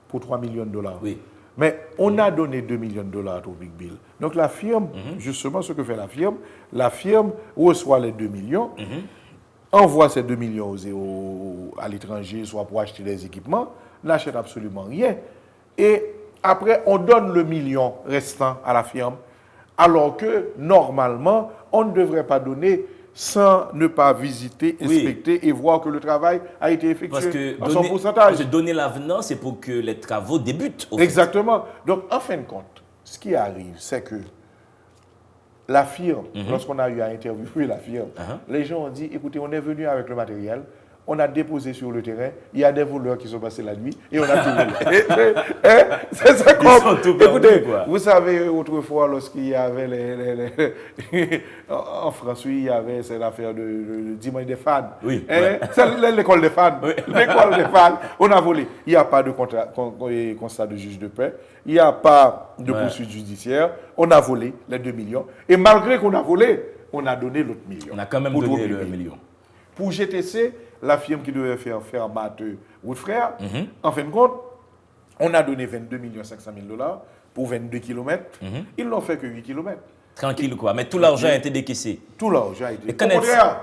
Speaker 3: pour 3 millions de dollars.
Speaker 1: Oui.
Speaker 3: Mais on a donné 2 millions de dollars à Tropic Bill. Donc la firme, justement ce que fait la firme reçoit les 2 millions, envoie ces 2 millions à l'étranger, soit pour acheter des équipements, n'achète absolument rien. Et après, on donne le million restant à la firme, alors que normalement, on ne devrait pas donner sans ne pas visiter, inspecter et voir que le travail a été effectué.
Speaker 1: Parce que
Speaker 3: à son pourcentage.
Speaker 1: Donner l'avenant, c'est pour que les travaux débutent.
Speaker 3: Exactement. Donc, en fin de compte, ce qui arrive, c'est que la firme, lorsqu'on a eu à interviewer la firme, les gens ont dit, écoutez, on est venu avec le matériel, on a déposé sur le terrain, il y a des voleurs qui sont passés la nuit et on a tout volé. C'est ça qu'on... Écoutez, vous savez, autrefois, lorsqu'il y avait en France, il y avait cette affaire de dimanche des fans.
Speaker 1: Oui.
Speaker 3: C'est l'école des fans. Oui. L'école des fans, on a volé. Il n'y a pas de constat de juge de paix, il n'y a pas de poursuite judiciaire, on a volé les 2 millions. Et malgré qu'on a volé, on a donné l'autre million.
Speaker 1: On a quand même donné le million.
Speaker 3: Pour GTC, la firme qui devait faire battre Woodfrère, en fin de compte, on a donné 22 500 000 dollars pour 22 km. Ils n'ont fait que 8 km.
Speaker 1: Tranquille, quoi. Mais tout l'argent a été décaissé.
Speaker 3: Tout l'argent a été décaissé. Au contraire,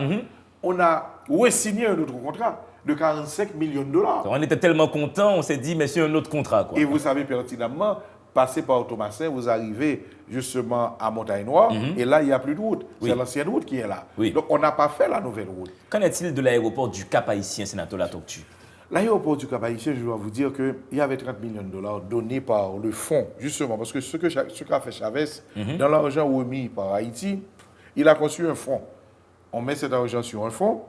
Speaker 3: on a signé un autre contrat de 45 millions de dollars.
Speaker 1: On était tellement contents, on s'est dit, mais c'est un autre contrat. Quoi.
Speaker 3: Et vous savez pertinemment, passer par Thomasin, vous arrivez justement à Montagne-Noire, et là, il n'y a plus de route.
Speaker 1: Oui.
Speaker 3: C'est l'ancienne route qui est là.
Speaker 1: Oui.
Speaker 3: Donc, on n'a pas fait la nouvelle route.
Speaker 1: Qu'en est-il de l'aéroport du Cap-Haïtien, sénateur Latortue?
Speaker 3: L'aéroport du Cap-Haïtien, je dois vous dire qu'il y avait 30 millions de dollars donnés par le fonds, justement, parce que ce qu'a fait Chavez, dans l'argent remis par Haïti, il a conçu un fonds. On met cet argent sur un fonds,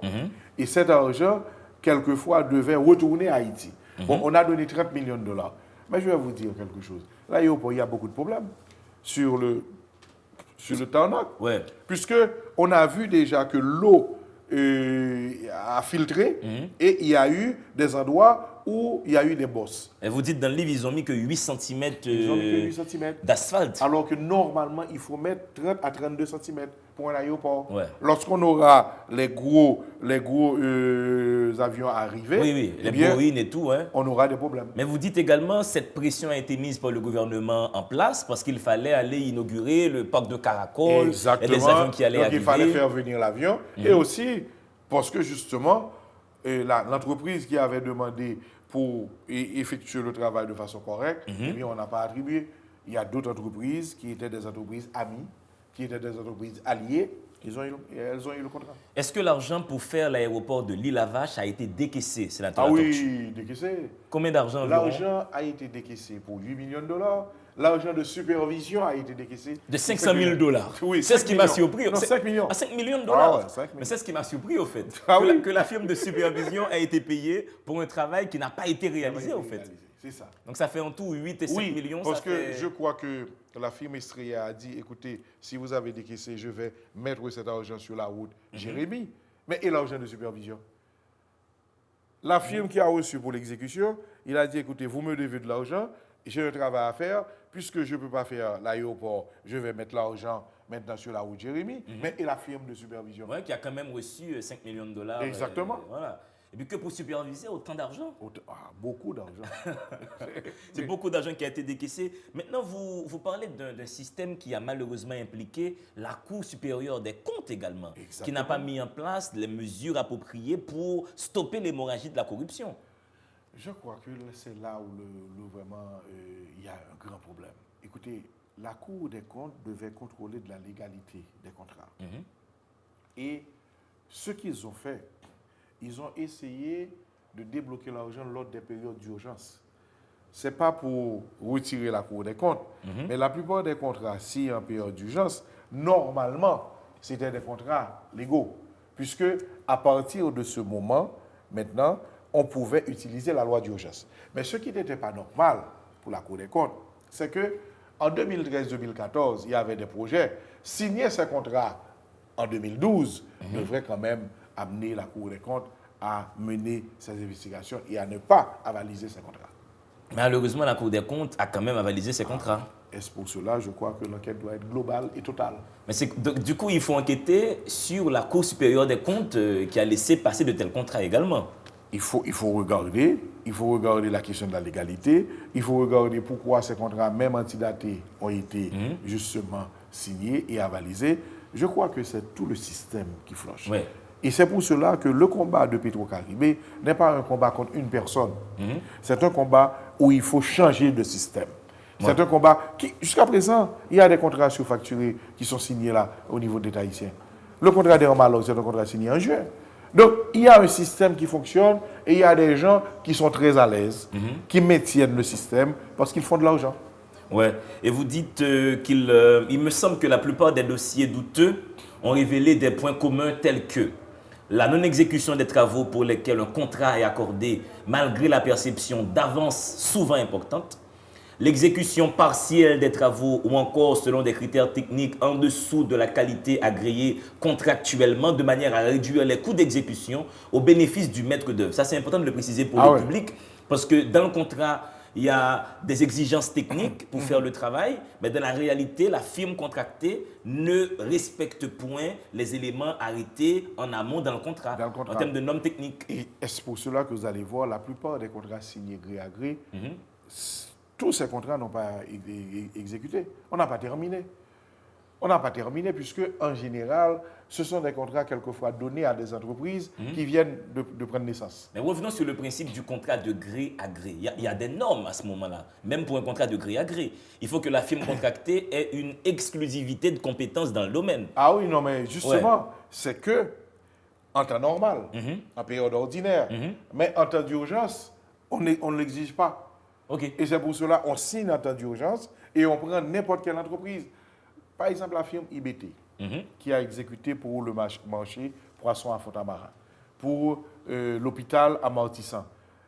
Speaker 3: et cet argent, quelquefois, devait retourner à Haïti. Bon, on a donné 30 millions de dollars. Mais je vais vous dire quelque chose. L'aéroport, il y a beaucoup de problèmes sur le tarmac,
Speaker 1: Ouais.
Speaker 3: puisqu'on a vu déjà que l'eau a filtré et il y a eu des endroits où il y a eu des bosses.
Speaker 1: Et vous dites dans le livre, ils ont mis que 8 cm,
Speaker 3: Ils ont mis que 8 cm.
Speaker 1: d'asphalte.
Speaker 3: Alors que normalement, il faut mettre 30 à 32 cm pour un aéroport.
Speaker 1: Ouais.
Speaker 3: Lorsqu'on aura les gros avions arrivés,
Speaker 1: Oui,
Speaker 3: eh
Speaker 1: les
Speaker 3: bien,
Speaker 1: bourrines et tout. Hein.
Speaker 3: on aura des problèmes.
Speaker 1: Mais vous dites également cette pression a été mise par le gouvernement en place parce qu'il fallait aller inaugurer le parc de Caracol
Speaker 3: Exactement.
Speaker 1: et les avions qui allaient
Speaker 3: Donc,
Speaker 1: arriver.
Speaker 3: il fallait faire venir l'avion. Et aussi, parce que justement, l'entreprise qui avait demandé pour effectuer le travail de façon correcte, eh bien, on n'a pas attribué. Il y a d'autres entreprises qui étaient des entreprises amies, qui étaient des entreprises alliées. Elles ont eu le contrat.
Speaker 1: Est-ce que l'argent pour faire l'aéroport de l'Île-à-Vache a été décaissé, sénateur
Speaker 3: Ah
Speaker 1: Latortue?
Speaker 3: oui, décaissé.
Speaker 1: Combien d'argent environ?
Speaker 3: L'argent a été décaissé pour 8 millions de dollars. L'argent de supervision a été décaissé.
Speaker 1: De 500 000 dollars.
Speaker 3: Oui,
Speaker 1: c'est
Speaker 3: 5
Speaker 1: ce qui m'a
Speaker 3: millions.
Speaker 1: surpris.
Speaker 3: Non, 5 millions.
Speaker 1: À 5 millions de dollars.
Speaker 3: Ah ouais, 5 millions.
Speaker 1: Mais c'est ce qui m'a surpris au fait.
Speaker 3: Ah
Speaker 1: que,
Speaker 3: oui.
Speaker 1: que la firme de supervision a été payée pour un travail qui n'a pas été réalisé au fait.
Speaker 3: C'est ça.
Speaker 1: Donc ça fait en tout 8 et 5 millions.
Speaker 3: Parce
Speaker 1: ça
Speaker 3: que
Speaker 1: fait...
Speaker 3: je crois que la firme Estrella a dit, écoutez, si vous avez décaissé, je vais mettre cet argent sur la route Jérémy. Mais et l'argent de supervision? La firme qui a reçu pour l'exécution, il a dit, écoutez, vous me devez de l'argent, j'ai un travail à faire, puisque je ne peux pas faire l'aéroport, je vais mettre l'argent maintenant sur la route Jérémy, mais et la firme de supervision?
Speaker 1: Ouais, qui a quand même reçu 5 millions de dollars.
Speaker 3: Exactement.
Speaker 1: Voilà. Et puis que pour superviser autant d'argent.
Speaker 3: Beaucoup d'argent.
Speaker 1: C'est beaucoup d'argent qui a été décaissé. Maintenant, vous parlez d'un système qui a malheureusement impliqué la Cour supérieure des comptes également,
Speaker 3: Exactement.
Speaker 1: qui n'a pas mis en place les mesures appropriées pour stopper l'hémorragie de la corruption.
Speaker 3: Je crois que c'est là où vraiment il y a un grand problème. Écoutez, la Cour des comptes devait contrôler de la légalité des contrats. Et ce qu'ils ont fait, ils ont essayé de débloquer l'argent lors des périodes d'urgence. Ce n'est pas pour retirer la Cour des comptes, mais la plupart des contrats, si en période d'urgence, normalement, c'était des contrats légaux. Puisque à partir de ce moment, maintenant, on pouvait utiliser la loi d'urgence. Mais ce qui n'était pas normal pour la Cour des comptes, c'est qu'en 2013-2014, il y avait des projets. Signer ces contrats en 2012 devrait quand même amener la Cour des comptes à mener ses investigations et à ne pas avaliser ces contrats.
Speaker 1: Malheureusement, la Cour des comptes a quand même avalisé ces contrats.
Speaker 3: Est-ce pour cela, je crois que l'enquête doit être globale et totale.
Speaker 1: Mais du coup, il faut enquêter sur la Cour supérieure des comptes qui a laissé passer de tels contrats également.
Speaker 3: Il faut regarder la question de la légalité, il faut regarder pourquoi ces contrats, même antidatés, ont été justement signés et avalisés. Je crois que c'est tout le système qui flanche.
Speaker 1: Ouais.
Speaker 3: Et c'est pour cela que le combat de Petro-Caribé n'est pas un combat contre une personne. C'est un combat où il faut changer de système. C'est un combat qui, jusqu'à présent, il y a des contrats surfacturés qui sont signés là, au niveau de l'État haïtien. Le contrat des Romalo, c'est un contrat signé en juin. Donc, il y a un système qui fonctionne et il y a des gens qui sont très à l'aise, qui maintiennent le système parce qu'ils font de l'argent.
Speaker 1: Ouais. Et vous dites il me semble que la plupart des dossiers douteux ont révélé des points communs tels que la non-exécution des travaux pour lesquels un contrat est accordé malgré la perception d'avance souvent importante, l'exécution partielle des travaux ou encore selon des critères techniques en dessous de la qualité agréée contractuellement de manière à réduire les coûts d'exécution au bénéfice du maître d'œuvre. Ça, c'est important de le préciser pour le public parce que dans le contrat, il y a des exigences techniques pour faire le travail, mais dans la réalité, la firme contractée ne respecte point les éléments arrêtés en amont dans le contrat, en termes de normes techniques.
Speaker 3: Et c'est pour cela que vous allez voir la plupart des contrats signés gré à gré, tous ces contrats n'ont pas exécuté. On n'a pas terminé. On n'a pas terminé puisque, en général, ce sont des contrats quelquefois donnés à des entreprises qui viennent de prendre naissance.
Speaker 1: Mais revenons sur le principe du contrat de gré à gré. Il y a des normes à ce moment-là, même pour un contrat de gré à gré. Il faut que la firme contractée ait une exclusivité de compétences dans le domaine.
Speaker 3: Ah oui, non, mais justement, c'est que en temps normal, en période ordinaire, mais en temps d'urgence, on ne l'exige pas.
Speaker 1: OK.
Speaker 3: Et c'est pour cela qu'on signe en temps d'urgence et on prend n'importe quelle entreprise. Par exemple, la firme IBT, qui a exécuté pour le marché Poisson à Fontamara, pour l'hôpital à Martissan.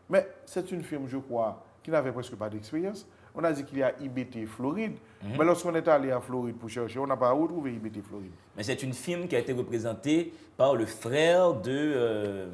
Speaker 3: Mais c'est une firme, je crois, qui n'avait presque pas d'expérience. On a dit qu'il y a IBT Floride, mais lorsqu'on est allé en Floride pour chercher, on n'a pas retrouvé IBT Floride.
Speaker 1: Mais c'est une firme qui a été représentée par le frère de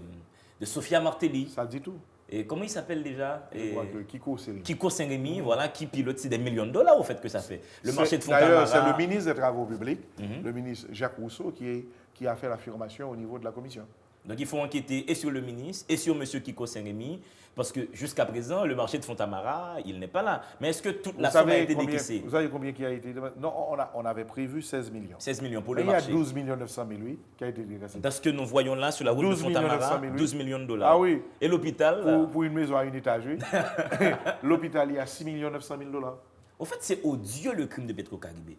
Speaker 1: Sophia Martelly.
Speaker 3: Ça dit tout.
Speaker 1: Et comment il s'appelle déjà?
Speaker 3: Je crois que Kiko Seri.
Speaker 1: Kiko Saint-Rémy, voilà, qui pilote, c'est des millions de dollars au fait que ça fait. Le marché de Fontamara.
Speaker 3: D'ailleurs, c'est le ministre des Travaux publics, le ministre Jacques Rousseau, qui a fait l'affirmation au niveau de la commission.
Speaker 1: Donc il faut enquêter et sur le ministre et sur M. Kiko Saint-Rémy, parce que jusqu'à présent, le marché de Fontamara, il n'est pas là. Mais est-ce que toute la somme a été décaissée?
Speaker 3: Vous savez combien qui a été demandé? Non, on avait prévu 16 millions.
Speaker 1: 16 millions pour le
Speaker 3: marché. Il y a 12 900 000, oui, qui a été décaissé.
Speaker 1: Dans ce que nous voyons là sur la route de Fontamara, 12 millions de dollars.
Speaker 3: Ah oui.
Speaker 1: Et l'hôpital?
Speaker 3: Pour une maison à une étage, oui. L'hôpital, il y a 6 900 000 dollars.
Speaker 1: Au fait, c'est odieux le crime de Petro-Caribé.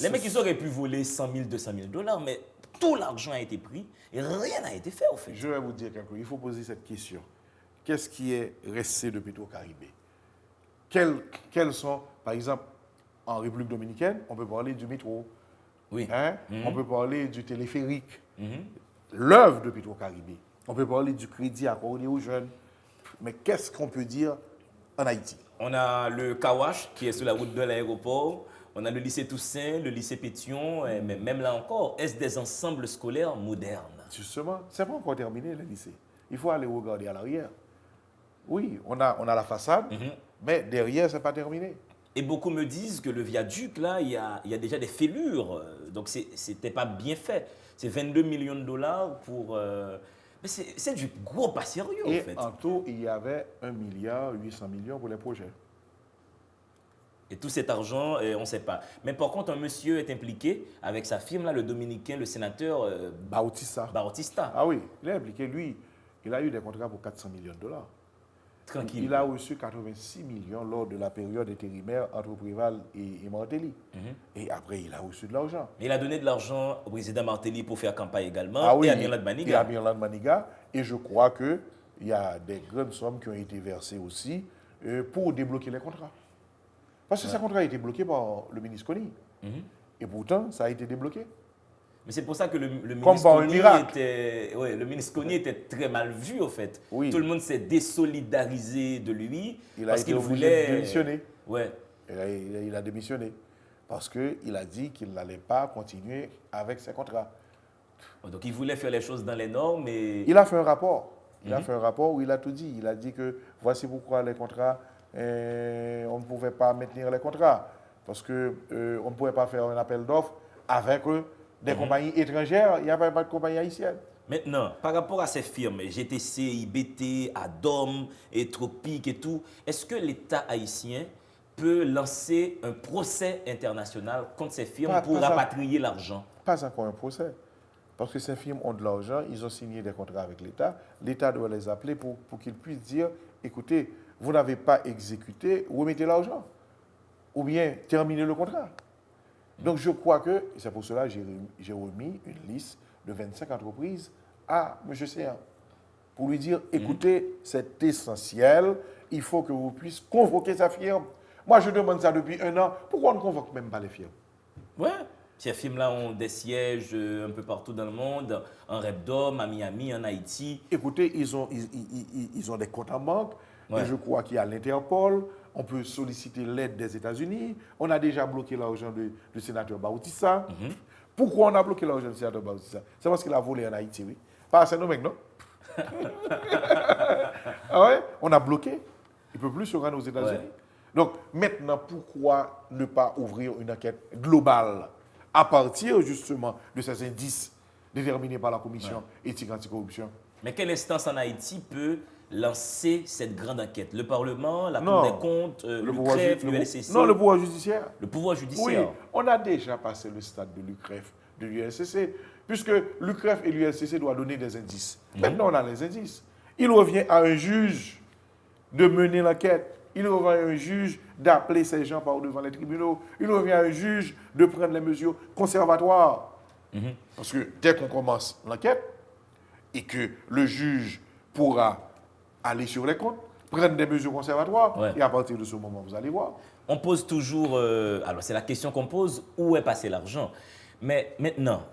Speaker 1: Les mecs, ils auraient pu voler 100 000, 200 000 dollars, mais tout l'argent a été pris et rien n'a été fait, au fait.
Speaker 3: Je vais vous dire quelque chose. Il faut poser cette question. Qu'est-ce qui est resté de Petro-Caribé? Quels sont, par exemple, en République dominicaine, on peut parler du métro.
Speaker 1: Oui.
Speaker 3: On peut parler du téléphérique. L'œuvre de Petro-Caribé. On peut parler du crédit accordé aux jeunes. Mais qu'est-ce qu'on peut dire en Haïti?
Speaker 1: On a le Kawash qui est sur la route de l'aéroport. On a le lycée Toussaint, le lycée Pétion, mais même là encore, est-ce des ensembles scolaires modernes?
Speaker 3: Justement, c'est pas encore terminé le lycée. Il faut aller regarder à l'arrière. Oui, on a la façade, mais derrière, c'est pas terminé.
Speaker 1: Et beaucoup me disent que le viaduc, là, il y a déjà des fêlures. Donc, c'était pas bien fait. C'est 22 millions de dollars pour... mais c'est du gros pas sérieux, en fait.
Speaker 3: Et en tout, il y avait 1,8 milliard pour les projets.
Speaker 1: Et tout cet argent, on ne sait pas. Mais par contre, un monsieur est impliqué avec sa firme, là, le dominicain, le sénateur Bautista.
Speaker 3: Ah oui, il est impliqué. Lui, il a eu des contrats pour 400 millions de dollars.
Speaker 1: Tranquille.
Speaker 3: Il a reçu 86 millions lors de la période intérimaire entre Préval et Martelly. Et après, il a reçu de l'argent.
Speaker 1: Il a donné de l'argent au président Martelly pour faire campagne également,
Speaker 3: ah oui,
Speaker 1: et à Mirland Maniga.
Speaker 3: Et à Mirland Maniga. Et je crois qu'il y a des grandes sommes qui ont été versées aussi pour débloquer les contrats. Parce que ces contrats a été bloqué par le ministre Kony. Et pourtant, ça a été débloqué.
Speaker 1: Mais c'est pour ça que le ministre Kony était très mal vu, au fait.
Speaker 3: Oui.
Speaker 1: Tout le monde s'est désolidarisé de lui.
Speaker 3: Il a été obligé de démissionner.
Speaker 1: Ouais.
Speaker 3: Il a démissionné. Parce qu'il a dit qu'il n'allait pas continuer avec ses contrats.
Speaker 1: Donc il voulait faire les choses dans les normes. Et...
Speaker 3: Il a fait un rapport. Il a fait un rapport où il a tout dit. Il a dit que voici pourquoi les contrats... on ne pouvait pas maintenir les contrats parce qu'on ne pouvait pas faire un appel d'offres avec des compagnies étrangères. Il n'y avait pas de compagnie haïtienne.
Speaker 1: Maintenant, par rapport à ces firmes, GTC, IBT, ADOM, et Tropique et tout, est-ce que l'État haïtien peut lancer un procès international contre ces firmes pour rapatrier l'argent?
Speaker 3: Pas encore un procès. Parce que ces firmes ont de l'argent, ils ont signé des contrats avec l'État. L'État doit les appeler pour qu'ils puissent dire, écoutez, vous n'avez pas exécuté, remettez l'argent. Ou bien terminez le contrat. Donc je crois que, c'est pour cela que j'ai remis une liste de 25 entreprises à M. Séan. Pour lui dire, écoutez, c'est essentiel, il faut que vous puissiez convoquer sa firme. Moi je demande ça depuis 1 an, pourquoi on ne convoque même pas les firmes?
Speaker 1: Ouais. Ces firmes-là ont des sièges un peu partout dans le monde, en Repdom, à Miami, en Haïti.
Speaker 3: Écoutez, ils ont des comptes en banque. Ouais. Et je crois qu'il y a l'Interpol, on peut solliciter l'aide des États-Unis. On a déjà bloqué l'argent du sénateur Bautista. Pourquoi on a bloqué l'argent du sénateur Bautista? C'est parce qu'il a volé en Haïti, oui. Pas assez nos mecs, non? Ah ouais? On a bloqué. Il ne peut plus se rendre aux États-Unis. Ouais. Donc maintenant, pourquoi ne pas ouvrir une enquête globale à partir justement de ces indices déterminé par la commission éthique anticorruption.
Speaker 1: Mais quelle instance en Haïti peut lancer cette grande enquête? Le Parlement, la Cour des comptes, l'UCREF, l'UNSCC?
Speaker 3: Non, le pouvoir judiciaire.
Speaker 1: Le pouvoir judiciaire.
Speaker 3: Oui, on a déjà passé le stade de l'UCREF, de l'UNSCC, puisque l'UCREF et l'UNSCC doivent donner des indices. Maintenant, on a les indices. Il revient à un juge de mener l'enquête. Il revient à un juge d'appeler ces gens par devant les tribunaux. Il revient à un juge de prendre les mesures conservatoires. Parce que dès qu'on commence l'enquête et que le juge pourra aller sur les comptes, prendre des mesures conservatoires, et à partir de ce moment, vous allez voir.
Speaker 1: On pose toujours, alors c'est la question qu'on pose, où est passé l'argent? Mais maintenant,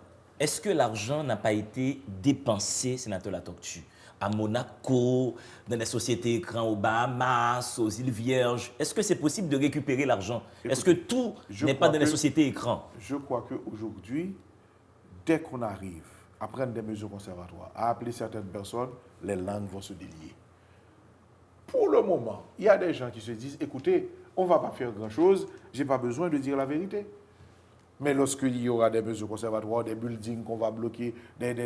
Speaker 1: est-ce que l'argent n'a pas été dépensé, sénateur Latortue, à Monaco, dans des sociétés écrans aux Bahamas, aux îles Vierges? Est-ce que c'est possible de récupérer l'argent? Est-ce que tout n'est pas dans les sociétés écrans?
Speaker 3: Je crois qu'aujourd'hui, dès qu'on arrive à prendre des mesures conservatoires, à appeler certaines personnes, les langues vont se délier. Pour le moment, il y a des gens qui se disent, écoutez, on ne va pas faire grand-chose, je n'ai pas besoin de dire la vérité. Mais lorsqu'il y aura des mesures conservatoires, des buildings qu'on va bloquer, des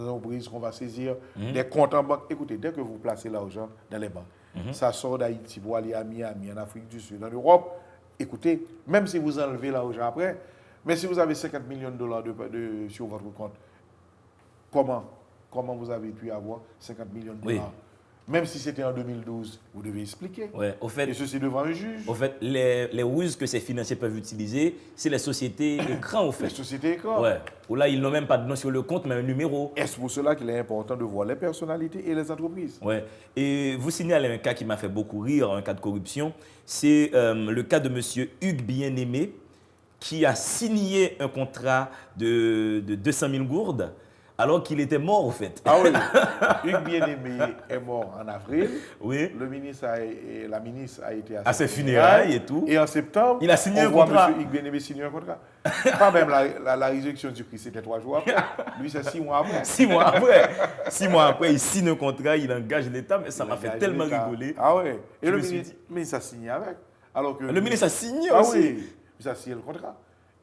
Speaker 3: entreprises qu'on va saisir, des comptes en banque, écoutez, dès que vous placez l'argent dans les banques, ça sort d'Haïti pour aller à Miami, en Afrique du Sud, en Europe, écoutez, même si vous enlevez l'argent après, mais si vous avez 50 millions de dollars sur votre compte, comment vous avez pu avoir 50 millions de dollars? Même si c'était en 2012, vous devez expliquer.
Speaker 1: Ouais, au fait,
Speaker 3: et ceci devant un juge.
Speaker 1: Au fait, les ruses que ces financiers peuvent utiliser, c'est les sociétés écrans, au fait.
Speaker 3: Les sociétés écrans.
Speaker 1: Ouais. Où là, ils n'ont même pas de nom sur le compte, mais un numéro.
Speaker 3: Et c'est pour cela qu'il est important de voir les personnalités et les entreprises.
Speaker 1: Ouais. Et vous signalez un cas qui m'a fait beaucoup rire, un cas de corruption. C'est le cas de M. Hugues Bien-Aimé, qui a signé un contrat de 200 000 gourdes, alors qu'il était mort, au fait.
Speaker 3: Ah oui, Hugues Bien-Aimé est mort en avril.
Speaker 1: Oui.
Speaker 3: La ministre a été
Speaker 1: à ses funérailles et tout.
Speaker 3: Et en septembre,
Speaker 1: il a signé un contrat.
Speaker 3: M. Hugues Bien-Aimé signer un contrat. Pas même la résurrection du Christ, c'était 3 jours après. Lui, c'est 6 mois après.
Speaker 1: 6 mois après. 6 mois après, il signe un contrat, il engage l'État, mais ça m'a fait tellement rigoler.
Speaker 3: Ah oui. Et le ministre a signé avec. Alors que
Speaker 1: le ministre a signé aussi.
Speaker 3: Ah oui, il a signé le contrat.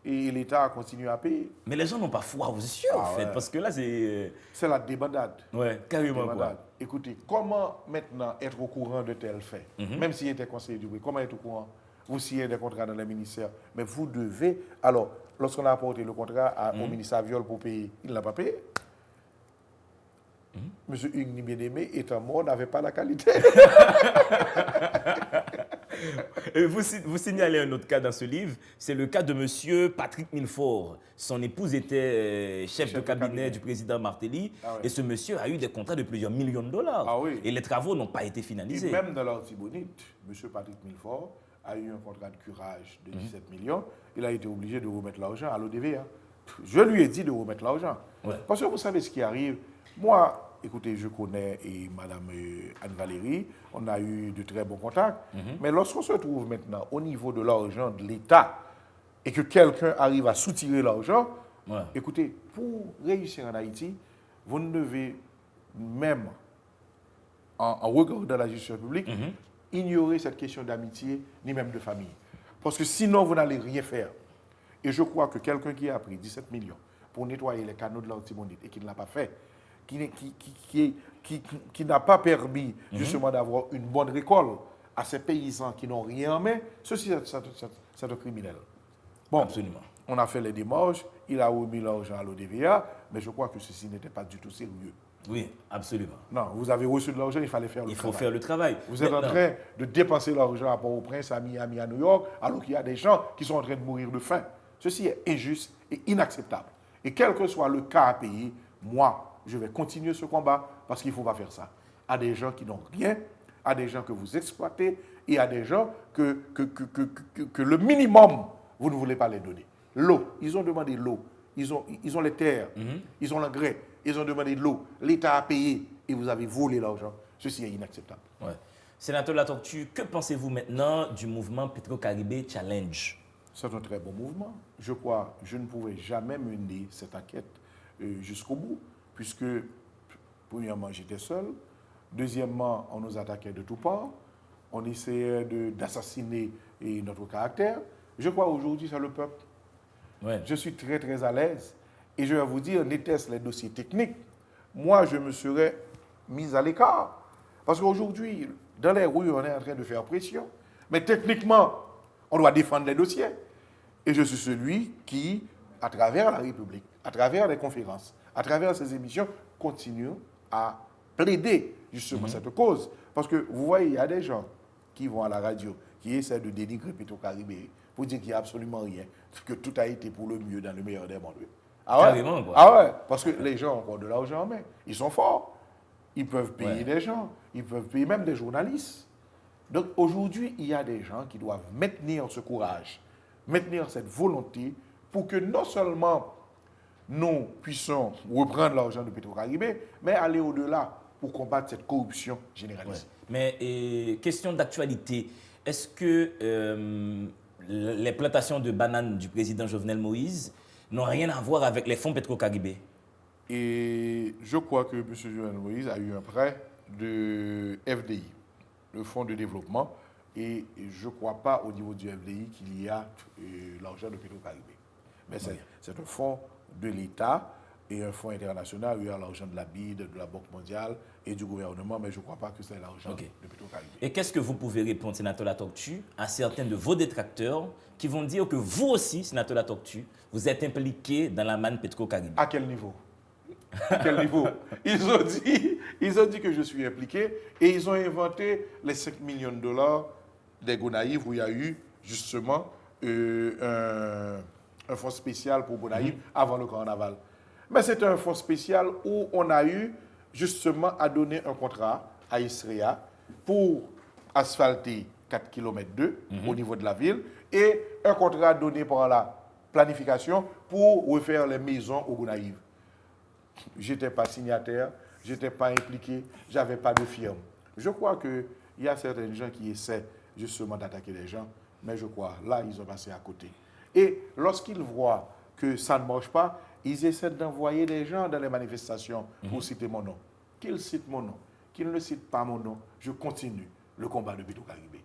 Speaker 3: Et l'État continue à payer.
Speaker 1: Mais les gens n'ont pas foi aux yeux, en fait, parce que là, c'est...
Speaker 3: C'est la débandade.
Speaker 1: Ouais, carrément quoi.
Speaker 3: Écoutez, comment maintenant être au courant de tels faits, même s'il était conseiller du bruit, comment être au courant? Vous signez des contrats dans les ministères, mais vous devez... Alors, lorsqu'on a apporté le contrat au ministre Aviol pour payer, il ne l'a pas payé. Monsieur Hugues Bien-Aimé, étant mort, n'avait pas la qualité.
Speaker 1: Et vous signalez un autre cas dans ce livre, c'est le cas de M. Patrick Milford. Son épouse était chef de cabinet du président Martelly, et ce monsieur a eu des contrats de plusieurs millions de dollars.
Speaker 3: Ah oui.
Speaker 1: Et les travaux n'ont pas été finalisés.
Speaker 3: Et même dans l'Artibonite, M. Patrick Milford a eu un contrat de curage de 17 millions. Il a été obligé de remettre l'argent à l'ODVA. Je lui ai dit de remettre l'argent. Ouais. Parce que vous savez ce qui arrive. Moi, écoutez, je connais et Mme Anne-Valérie, on a eu de très bons contacts. Mais lorsqu'on se trouve maintenant au niveau de l'argent de l'État et que quelqu'un arrive à soutirer l'argent, écoutez, pour réussir en Haïti, vous ne devez même, en regardant la gestion publique, ignorer cette question d'amitié ni même de famille. Parce que sinon, vous n'allez rien faire. Et je crois que quelqu'un qui a pris 17 millions pour nettoyer les canaux de l'Artibonite et qui ne l'a pas fait, qui n'a pas permis justement d'avoir une bonne récolte à ces paysans qui n'ont rien en main, ceci c'est un criminel. Bon, absolument. On a fait les démarches, il a remis l'argent à l'ODVA, mais je crois que ceci n'était pas du tout sérieux.
Speaker 1: Oui, absolument.
Speaker 3: Non, vous avez reçu de l'argent, il fallait faire le travail.
Speaker 1: Il faut faire le travail.
Speaker 3: Vous êtes en train de dépenser l'argent à Port-au-Prince, à Miami, à New York, alors qu'il y a des gens qui sont en train de mourir de faim. Ceci est injuste et inacceptable. Et quel que soit le cas à payer, moi, je vais continuer ce combat parce qu'il ne faut pas faire ça. À des gens qui n'ont rien, à des gens que vous exploitez et à des gens que le minimum, vous ne voulez pas les donner. L'eau, ils ont demandé l'eau. Ils ont les terres, ils ont l'engrais, ils ont demandé de l'eau. L'État a payé et vous avez volé l'argent. Ceci est inacceptable.
Speaker 1: Ouais. Sénateur Latortue, que pensez-vous maintenant du mouvement Petro-Caribé Challenge?
Speaker 3: C'est un très bon mouvement. Je crois que je ne pouvais jamais mener cette enquête jusqu'au bout, puisque, premièrement, j'étais seul. Deuxièmement, on nous attaquait de tous parts. On essayait d'assassiner notre caractère. Je crois aujourd'hui, c'est le peuple. Ouais. Je suis très, très à l'aise. Et je vais vous dire, n'était-ce les dossiers techniques, moi, je me serais mis à l'écart. Parce qu'aujourd'hui, dans les rues, on est en train de faire pression. Mais techniquement, on doit défendre les dossiers. Et je suis celui qui, à travers la République, à travers les conférences, à travers ces émissions, continue à plaider justement cette cause. Parce que vous voyez, il y a des gens qui vont à la radio, qui essaient de dénigrer Petro-Caribé pour dire qu'il n'y a absolument rien, que tout a été pour le mieux dans le meilleur des mondes. Ah ouais?
Speaker 1: Carrément, quoi.
Speaker 3: Ah ouais, parce que les gens ont encore de l'argent en main. Ils sont forts. Ils peuvent payer des gens. Ils peuvent payer même des journalistes. Donc aujourd'hui, il y a des gens qui doivent maintenir ce courage, maintenir cette volonté pour que non seulement nous puissions reprendre l'argent de Petro-Caribé, mais aller au-delà pour combattre cette corruption généralisée.
Speaker 1: Mais question d'actualité, est-ce que les plantations de bananes du président Jovenel Moïse n'ont rien à voir avec les fonds Petro-Caribé?
Speaker 3: Et je crois que M. Jovenel Moïse a eu un prêt de FDI, le Fonds de développement, et je ne crois pas au niveau du FDI qu'il y a l'argent de Petro-Caribé. Mais c'est un fonds de l'État et un fonds international, il y a l'argent de la BID, de la Banque mondiale et du gouvernement, mais je ne crois pas que c'est l'argent de Petro-Caribé.
Speaker 1: Et qu'est-ce que vous pouvez répondre, sénateur Latortue, à certains de vos détracteurs qui vont dire que vous aussi, sénateur Latortue, vous êtes impliqué dans la manne Petro-Caribé?
Speaker 3: À quel niveau? À quel niveau? Ils ont dit que je suis impliqué et ils ont inventé les 5 millions de dollars des Gonaïves où il y a eu justement un fonds spécial pour Gonaïves avant le carnaval. Mais c'est un fonds spécial où on a eu justement à donner un contrat à Isrea pour asphalter 4 km 2 au niveau de la ville et un contrat donné par la planification pour refaire les maisons au Gonaïves. Je n'étais pas signataire, je n'étais pas impliqué, je n'avais pas de firme. Je crois qu'il y a certains gens qui essaient justement d'attaquer les gens, mais je crois, là, ils ont passé à côté. Et lorsqu'ils voient que ça ne marche pas, ils essaient d'envoyer des gens dans les manifestations pour citer mon nom. Qu'ils citent mon nom, qu'ils ne citent pas mon nom, je continue le combat de Petro-Caribé.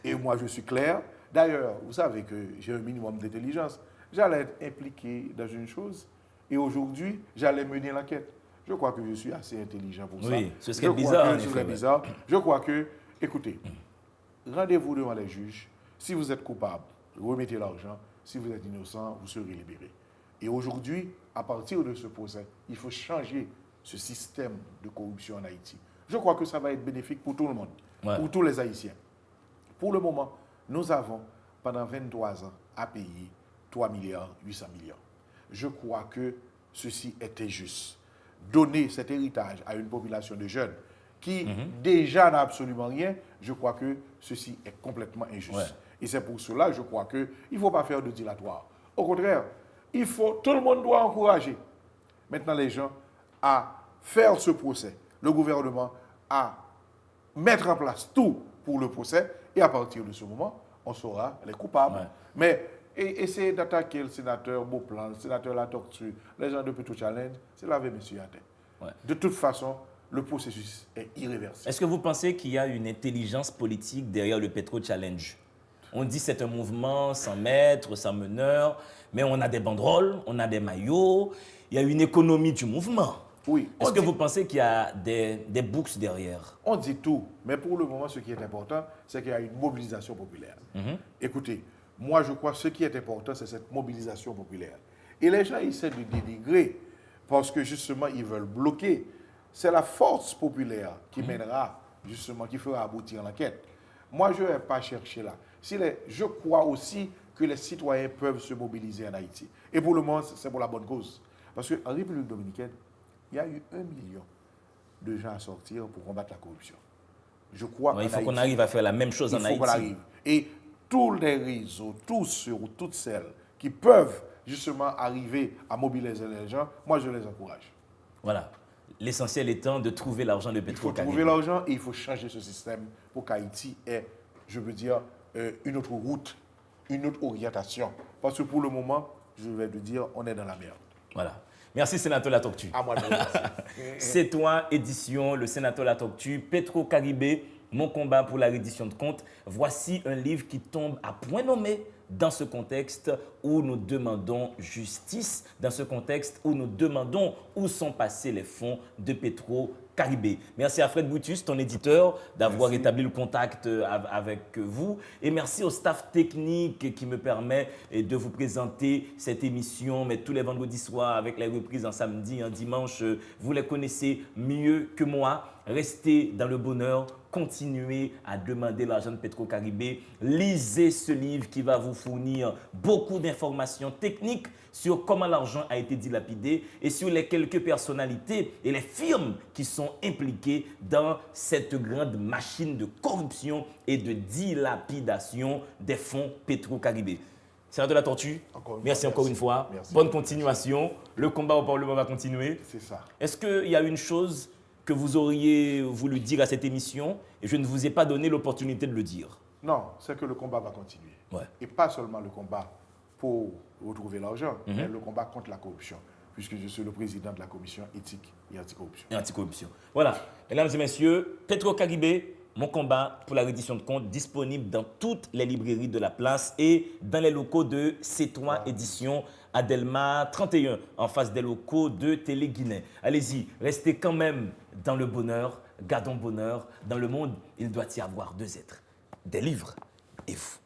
Speaker 3: Et moi, je suis clair. D'ailleurs, vous savez que j'ai un minimum d'intelligence. J'allais être impliqué dans une chose. Et aujourd'hui, j'allais mener l'enquête. Je crois que je suis assez intelligent pour ça.
Speaker 1: Oui, ce serait bizarre.
Speaker 3: Ce serait bizarre. Je crois que, écoutez, rendez-vous devant les juges. Si vous êtes coupable, remettez l'argent. Si vous êtes innocent, vous serez libéré. Et aujourd'hui, à partir de ce procès, il faut changer ce système de corruption en Haïti. Je crois que ça va être bénéfique pour tout le monde, pour tous les Haïtiens. Pour le moment, nous avons, pendant 23 ans, à payer 3 milliards 800 millions. Je crois que ceci est injuste. Donner cet héritage à une population de jeunes qui déjà n'a absolument rien, je crois que ceci est complètement injuste. Et c'est pour cela, je crois qu'il ne faut pas faire de dilatoire. Au contraire, tout le monde doit encourager maintenant les gens à faire ce procès. Le gouvernement à mettre en place tout pour le procès et à partir de ce moment, on saura les coupables. Mais essayer d'attaquer le sénateur Beauplan, le sénateur Latortue, les gens de Petro Challenge, c'est laver monsieur à terre. De toute façon, le processus est irréversible.
Speaker 1: Est-ce que vous pensez qu'il y a une intelligence politique derrière le Petro Challenge? On dit que c'est un mouvement sans maître, sans meneur, mais on a des banderoles, on a des maillots, il y a une économie du mouvement.
Speaker 3: Oui.
Speaker 1: Est-ce que vous pensez qu'il y a des books derrière?
Speaker 3: On dit tout, mais pour le moment, ce qui est important, c'est qu'il y a une mobilisation populaire. Écoutez, moi, je crois que ce qui est important, c'est cette mobilisation populaire. Et les gens essaient de dénigrer parce que, justement, ils veulent bloquer. C'est la force populaire qui mènera, justement, qui fera aboutir l'enquête. Moi, je ne vais pas chercher là. Je crois aussi que les citoyens peuvent se mobiliser en Haïti. Et pour le moment, c'est pour la bonne cause. Parce qu'en République dominicaine, il y a eu 1 million de gens à sortir pour combattre la corruption. Je crois
Speaker 1: il faut qu'on arrive à faire la même chose en Haïti. Il faut qu'on arrive.
Speaker 3: Et tous les réseaux, tous ceux ou toutes celles qui peuvent justement arriver à mobiliser les gens, moi je les encourage.
Speaker 1: Voilà. L'essentiel étant de trouver l'argent de Petro-Caribé.
Speaker 3: Il faut trouver l'argent et il faut changer ce système pour qu'Haïti ait, je veux dire, une autre route, une autre orientation. Parce que pour le moment, je vais te dire, on est dans la merde.
Speaker 1: Voilà. Merci, sénateur Latortue.
Speaker 3: À moi de remercier.
Speaker 1: C'est toi, édition, le sénateur Latortue, Petro-Caribé, Mon combat pour la reddition de comptes. Voici un livre qui tombe à point nommé dans ce contexte où nous demandons justice, dans ce contexte où nous demandons où sont passés les fonds de Petro-Caribé. Merci à Fred Brutus, ton éditeur, d'avoir établi le contact avec vous. Et merci au staff technique qui me permet de vous présenter cette émission, mais tous les vendredis soirs avec les reprises en samedi, en dimanche. Vous les connaissez mieux que moi. Restez dans le bonheur, continuez à demander l'argent de Petro-Caribé. Lisez ce livre qui va vous fournir beaucoup d'informations techniques sur comment l'argent a été dilapidé et sur les quelques personnalités et les firmes qui sont impliquées dans cette grande machine de corruption et de dilapidation des fonds Petro-Caribé. Sénateur de la Tortue, merci encore une fois.
Speaker 3: Merci.
Speaker 1: Bonne continuation. Le combat au Parlement va continuer.
Speaker 3: C'est ça.
Speaker 1: Est-ce qu'il y a une chose que vous auriez voulu dire à cette émission et je ne vous ai pas donné l'opportunité de le dire?
Speaker 3: Non, c'est que le combat va continuer.
Speaker 1: Ouais.
Speaker 3: Et pas seulement le combat pour retrouver l'argent, mais le combat contre la corruption, puisque je suis le président de la commission éthique et anticorruption.
Speaker 1: Et anticorruption. Voilà, mesdames et messieurs, Petro-Caribé, mon combat pour la reddition de comptes, disponible dans toutes les librairies de la place et dans les locaux de C3 Éditions à Delma 31, en face des locaux de Télé Guinée. Allez-y, restez quand même dans le bonheur, gardons bonheur. Dans le monde, il doit y avoir deux êtres, des livres et vous.